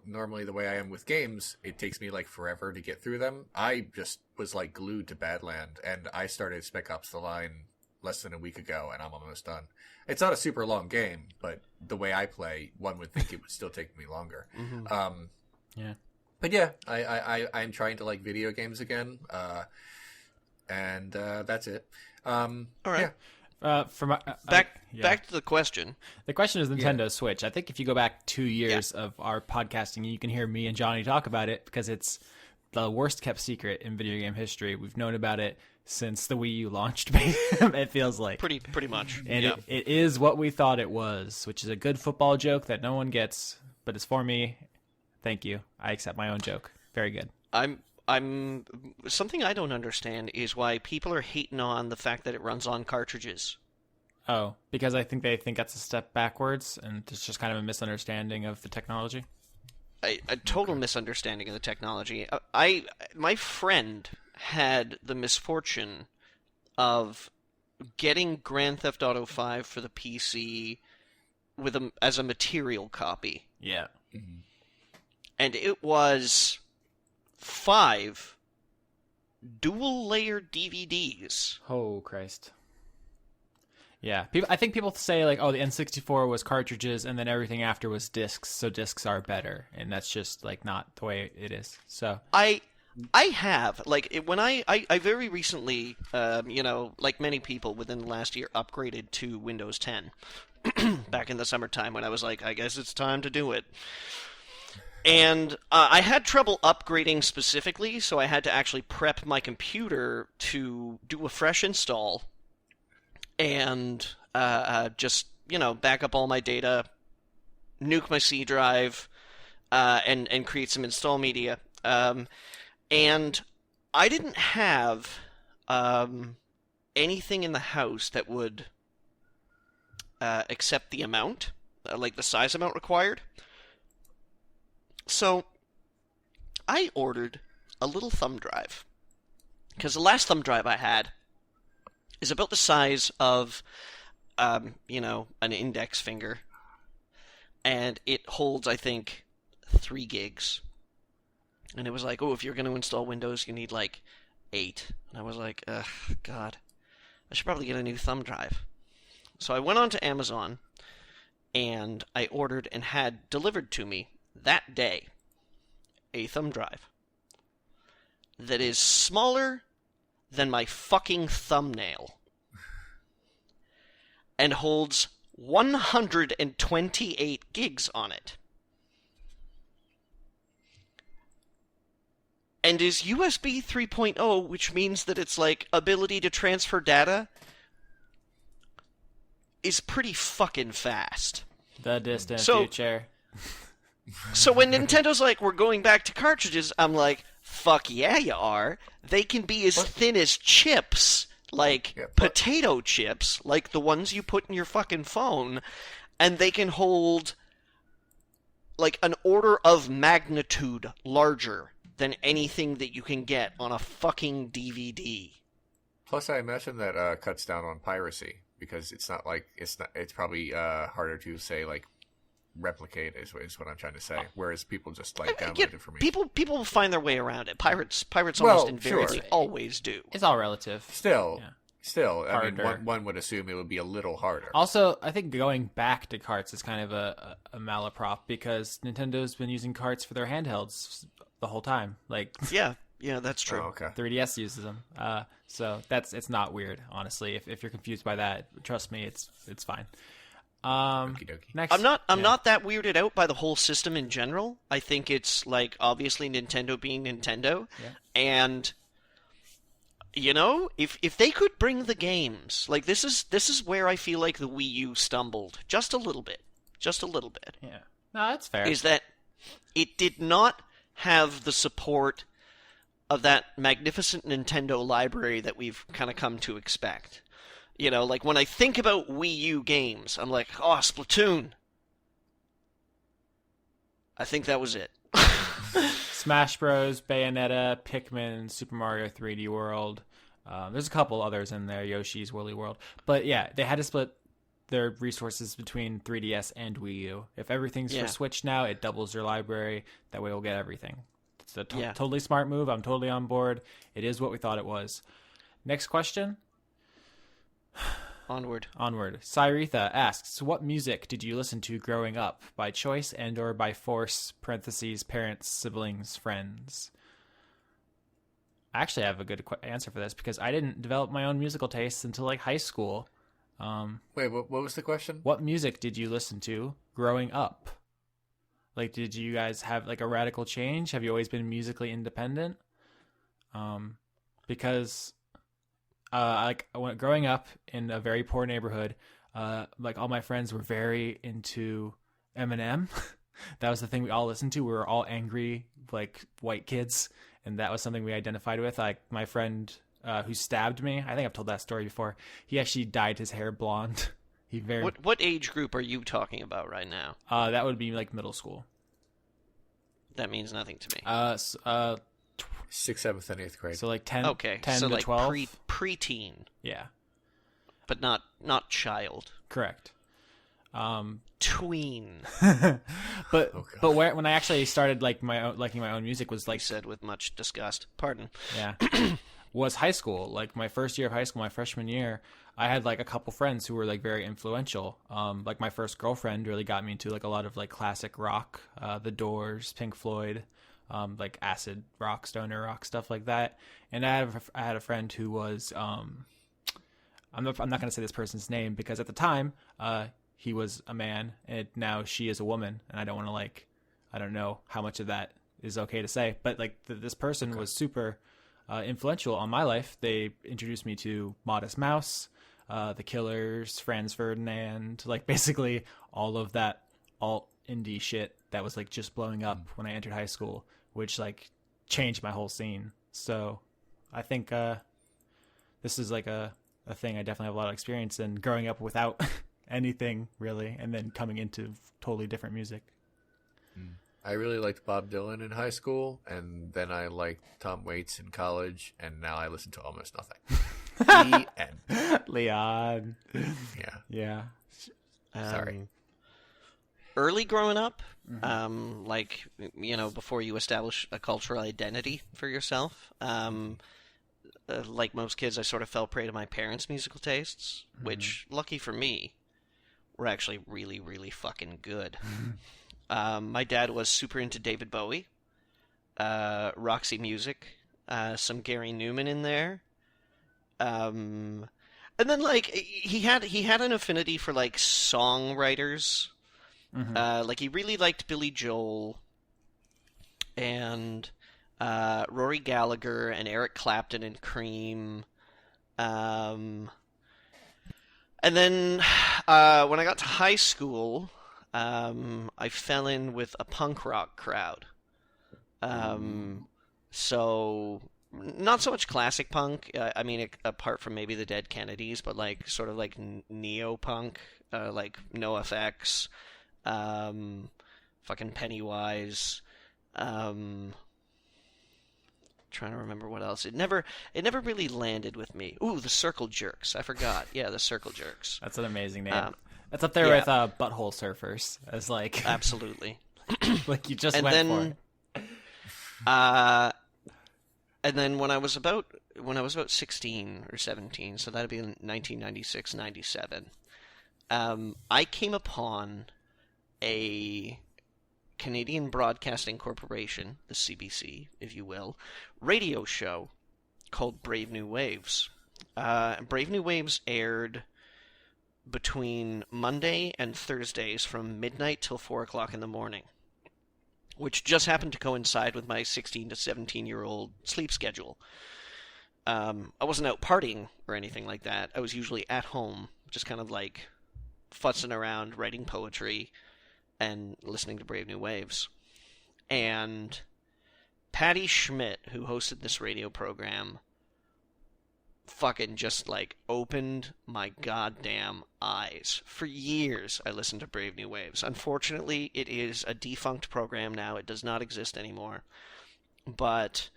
normally the way I am with games, it takes me like forever to get through them. I just was like glued to Badland, and I started Spec Ops: The Line less than a week ago, and I'm almost done. It's not a super long game, but the way I play, one would think it would still take me longer. Yeah. But yeah, I'm trying to like video games again, and that's it. All right. Yeah. Back to the question. The question is Nintendo Switch. I think if you go back 2 years of our podcasting, you can hear me and Johnny talk about it because it's the worst kept secret in video game history. We've known about it since the Wii U launched. It feels like pretty much. And it is what we thought it was, which is a good football joke that no one gets, but it's for me. Thank you. I accept my own joke. Very good. I'm something I don't understand is why people are hating on the fact that it runs on cartridges. Oh, because I think they think that's a step backwards, and it's just kind of a misunderstanding of the technology. A total misunderstanding of the technology. My friend had the misfortune of getting Grand Theft Auto 5 for the PC as a material copy. Yeah. And it was 5 dual-layer DVDs. Oh, Christ. Yeah, I think people say, like, oh, the N64 was cartridges, and then everything after was discs, so discs are better, and that's just, like, not the way it is, so... I have when I very recently, like many people within the last year, upgraded to Windows 10 back in the summertime when I was like, I guess it's time to do it. And I had trouble upgrading specifically, so I had to actually prep my computer to do a fresh install and just back up all my data, nuke my C drive, and create some install media. And I didn't have anything in the house that would accept the amount, like the size amount required. So I ordered a little thumb drive. Because the last thumb drive I had is about the size of, an index finger. And it holds, I think, 3 gigs. And it was like, if you're going to install Windows, you need like 8. And I was like, ugh, God, I should probably get a new thumb drive. So I went on to Amazon, and I ordered and had delivered to me that day a thumb drive that is smaller than my fucking thumbnail and holds 128 gigs on it. And is USB 3.0, which means that its ability to transfer data is pretty fucking fast. The distant future. So when Nintendo's like, we're going back to cartridges, I'm like, fuck yeah, you are. They can be as thin as chips, potato chips, like the ones you put in your fucking phone, and they can hold an order of magnitude larger than anything that you can get on a fucking DVD. Plus, I imagine that cuts down on piracy because it's probably harder to say replicate is what I'm trying to say. Whereas people just download it from me. People will find their way around it. Pirates almost invariably always do. It's all relative. Still, I mean, one would assume it would be a little harder. Also, I think going back to carts is kind of a malaprop because Nintendo's been using carts for their handhelds the whole time. Yeah, that's true. Oh, okay. 3DS uses them, so it's not weird, honestly. If you're confused by that, trust me, it's fine. Next, I'm not that weirded out by the whole system in general. I think it's obviously Nintendo being Nintendo, and if they could bring the games, this is where I feel like the Wii U stumbled just a little bit. Yeah, no, that's fair. Is that it did not have the support of that magnificent Nintendo library that we've kind of come to expect. When I think about Wii U games, I'm like, oh, Splatoon. I think that was it. Smash Bros, Bayonetta, Pikmin, Super Mario 3D World. There's a couple others in there, Yoshi's Woolly World. But yeah, they had to split their resources between 3DS and Wii U. If everything's for Switch now, it doubles their library. That way we'll get everything. It's a totally smart move. I'm totally on board. It is what we thought it was. Next question. Onward. Cyretha asks, what music did you listen to growing up? By choice and or by force, parentheses, parents, siblings, friends. I actually have a good answer for this because I didn't develop my own musical tastes until high school. Wait, what was the question? What music did you listen to growing up? Did you guys have a radical change? Have you always been musically independent? Because growing up in a very poor neighborhood, all my friends were very into Eminem. That was the thing we all listened to. We were all angry, white kids, and that was something we identified with. My friend who stabbed me, I think I've told that story before. He actually dyed his hair blonde. What age group are you talking about right now? That would be middle school. That means nothing to me. 6th, 7th, and 8th grade. So 10, okay, 10 so to 12? Preteen. Yeah. But not child. Correct. Tween. But when I actually started liking my own music was He said with much disgust. Pardon. Yeah. Was high school. My first year of high school, my freshman year, I had a couple friends who were very influential. My first girlfriend really got me into a lot of classic rock, The Doors, Pink Floyd, like acid rock, stoner rock, stuff like that. And I had a friend who was, I'm not going to say this person's name because at the time, he was a man and now she is a woman. And I don't want to I don't know how much of that is okay to say, but this person was super influential on my life. They introduced me to Modest Mouse, The Killers, Franz Ferdinand, basically all of that alt indie shit that was just blowing up when I entered high school, which changed my whole scene. So I think this is a thing I definitely have a lot of experience in, growing up without anything really and then coming into totally different music. I really liked Bob Dylan in high school, and then I liked Tom Waits in college, and now I listen to almost nothing. The end. Leon. Yeah. Sorry. Early growing up, before you establish a cultural identity for yourself, like most kids, I sort of fell prey to my parents' musical tastes, which, lucky for me, were actually really, really fucking good. My dad was super into David Bowie, Roxy Music, some Gary Newman in there. And then he had an affinity for songwriters. He really liked Billy Joel and Rory Gallagher and Eric Clapton and Cream. And then when I got to high school, I fell in with a punk rock crowd. So not so much classic punk. Apart from maybe the Dead Kennedys, but sort of neo-punk, NoFX, fucking Pennywise. Trying to remember what else. It never really landed with me. Ooh, the Circle Jerks. I forgot. Yeah, the Circle Jerks. That's an amazing name. That's up there with Butthole Surfers as absolutely. You just went for it. And then when I was about 16 or 17, so that'd be in 1996, 97, I came upon a Canadian Broadcasting Corporation, the CBC, if you will, radio show called Brave New Waves. Brave New Waves aired between Monday and Thursdays from midnight till 4 o'clock in the morning, which just happened to coincide with my 16 to 17-year-old sleep schedule. I wasn't out partying or anything like that. I was usually at home, just kind of futzing around, writing poetry, and listening to Brave New Waves. And Patty Schmidt, who hosted this radio program, fucking just opened my goddamn eyes. For years I listened to Brave New Waves. Unfortunately, it is a defunct program now. It does not exist anymore. But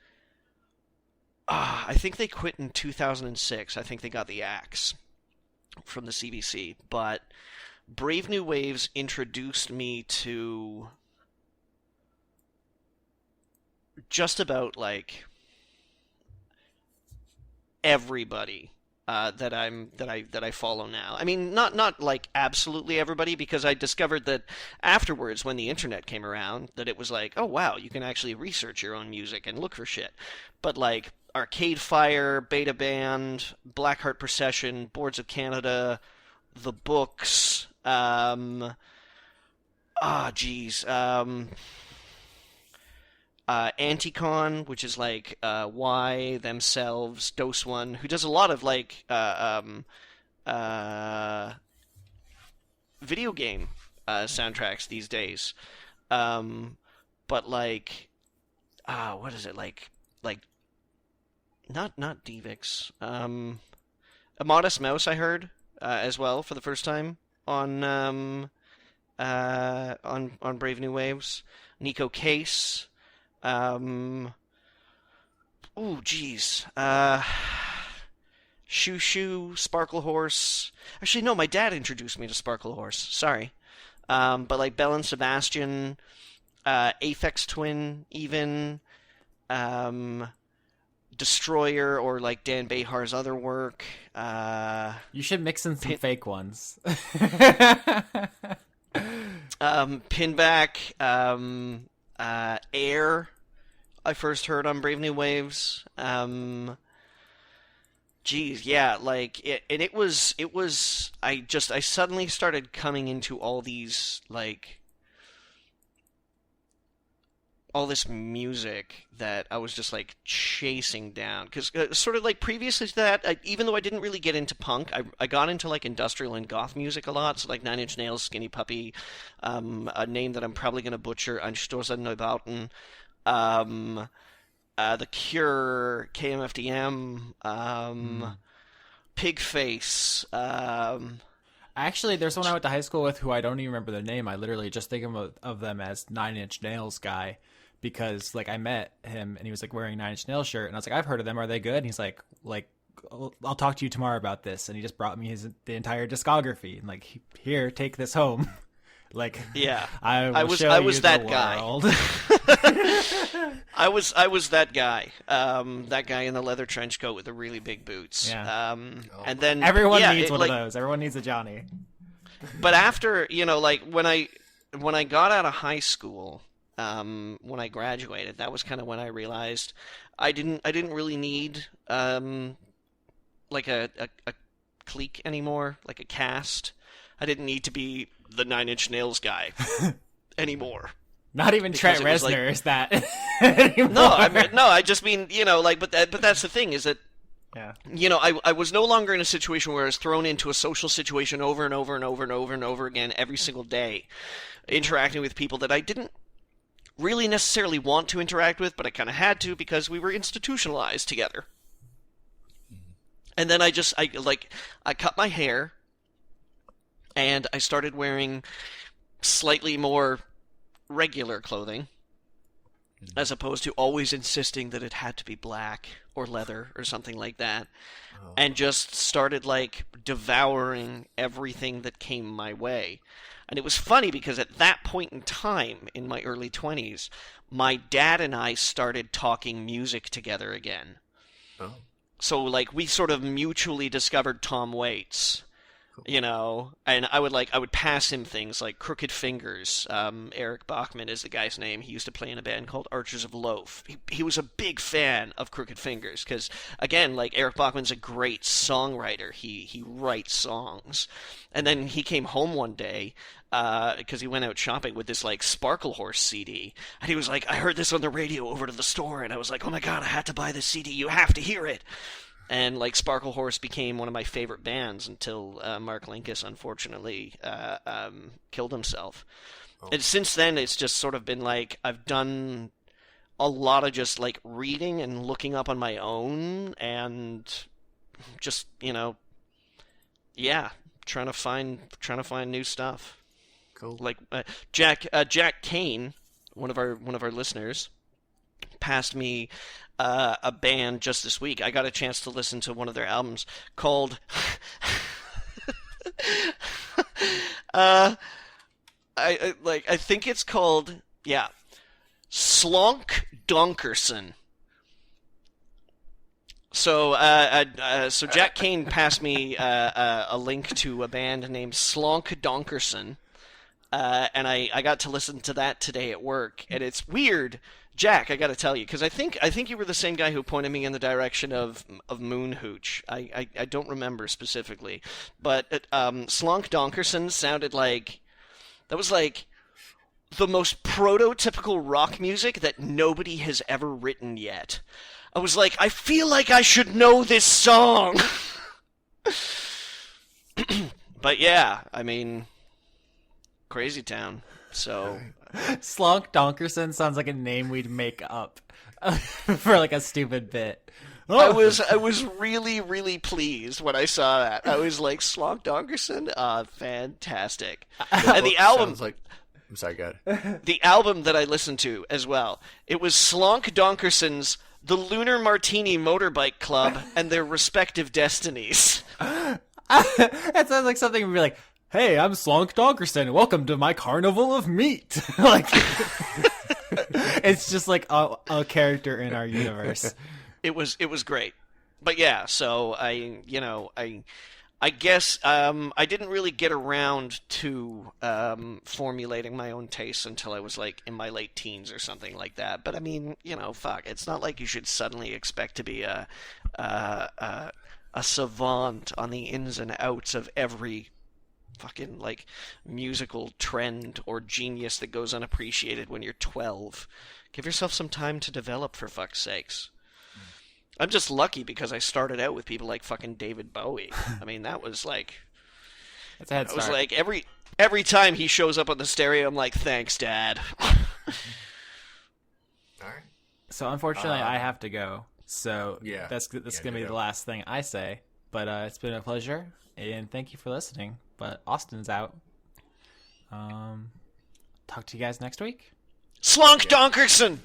I think they quit in 2006. I think they got the axe from the CBC. But Brave New Waves introduced me to just about everybody that I follow now. I mean, not absolutely everybody, because I discovered that afterwards, when the internet came around, that it was oh wow, you can actually research your own music and look for shit. But Arcade Fire, Beta Band, Blackheart Procession, Boards of Canada, The Books, Anticon, which is Y themselves, Dose One, who does a lot of video game soundtracks these days. But what is it not Devix. A Modest Mouse I heard as well for the first time on Brave New Waves. Nico Case. Shoo Shoo, Sparkle Horse. Actually, no, my dad introduced me to Sparkle Horse. Sorry. But Bell and Sebastian, Aphex Twin, even, Destroyer, or Dan Behar's other work. You should mix in some fake ones. Pinback, Air, I first heard on Brave New Waves. Geez, yeah, like, it was, I suddenly started coming into all these, like, all this music that I was just, like, chasing down. Because sort of, like, previously to that, even though I didn't really get into punk, I got into, like, industrial and goth music a lot. So, like, Nine Inch Nails, Skinny Puppy, a name that I'm probably going to butcher, Einstoßen Neubauten, The Cure, KMFDM, Pigface. Actually, there's someone I went to high school with who I don't even remember their name. I literally just think of them as Nine Inch Nails guy. Because, like, I met him, and he was, like, wearing a Nine Inch Nails shirt, and I was like, I've heard of them, are they good? And he's like, I'll talk to you tomorrow about this, and he just brought me the entire discography, and, like, here, take this home. Like, yeah, I was that guy. I was that guy. That guy in the leather trench coat with the really big boots. Yeah. And then everyone needs one of those. Everyone needs a Johnny. But after, like, when I got out of high school, when I graduated, that was kind of when I realized I didn't really need like a clique anymore, like a cast. I didn't need to be the Nine Inch Nails guy anymore. Not even Trent Reznor is that anymore. No, I just mean, like, but that's the thing is that, yeah, I was no longer in a situation where I was thrown into a social situation over and over and over and over and over again every single day, interacting with people that I didn't really necessarily want to interact with, but I kind of had to because we were institutionalized together. And then I cut my hair, and I started wearing slightly more regular clothing, as opposed to always insisting that it had to be black or leather or something like that, and just started, like, devouring everything that came my way. And it was funny because at that point in time, in my early 20s, my dad and I started talking music together again. Oh. So, like, we sort of mutually discovered Tom Waits, and I would pass him things like Crooked Fingers. Eric Bachman is the guy's name. He used to play in a band called Archers of Loaf. He was a big fan of Crooked Fingers because, again, like, Eric Bachman's a great songwriter. He writes songs. And then he came home one day because he went out shopping with this, like, Sparkle Horse CD. And he was like, I heard this on the radio over to the store. And I was like, oh my God, I had to buy this CD. You have to hear it. And, like, Sparkle Horse became one of my favorite bands until Mark Linkous, unfortunately, killed himself. Oh. And since then, it's just sort of been like I've done a lot of just, like, reading and looking up on my own and just, trying to find new stuff. Cool. Like Jack Kane, one of our listeners, passed me a band just this week. I got a chance to listen to one of their albums called I think it's called Slonk Donkerson. So Jack Kane passed me a link to a band named Slonk Donkerson, and I got to listen to that today at work, and it's weird. Jack, I got to tell you, because I think you were the same guy who pointed me in the direction of Moon Hooch. I don't remember specifically, but Slonk Donkerson sounded like that was like the most prototypical rock music that nobody has ever written yet. I was like, I feel like I should know this song. But yeah, I mean, Crazy Town. So Slonk Donkerson sounds like a name we'd make up for, like, a stupid bit. Oh. I was really, really pleased when I saw that. I was like, Slonk Donkerson? Fantastic. And the album... Sounds like... I'm sorry, go ahead. The album that I listened to as well, it was Slonk Donkerson's The Lunar Martini Motorbike Club and Their Respective Destinies. That sounds like something we'd be like, hey, I'm Slonk Donkerson. Welcome to my carnival of meat. Like, it's just like a character in our universe. It was great. But yeah, so I I guess I didn't really get around to formulating my own tastes until I was like in my late teens or something like that. But I mean, fuck, it's not like you should suddenly expect to be a savant on the ins and outs of every fucking like musical trend or genius that goes unappreciated when you're 12. Give yourself some time to develop, for fuck's sakes. I'm just lucky because I started out with people like fucking David Bowie. I mean, that was like... That's a head start. It was like every time he shows up on the stereo, I'm like, thanks, Dad. All right. So unfortunately, I have to go. So yeah, that's going to be the last thing I say. But it's been a pleasure, and thank you for listening. But Austin's out. Talk to you guys next week. Slunk Donkerson!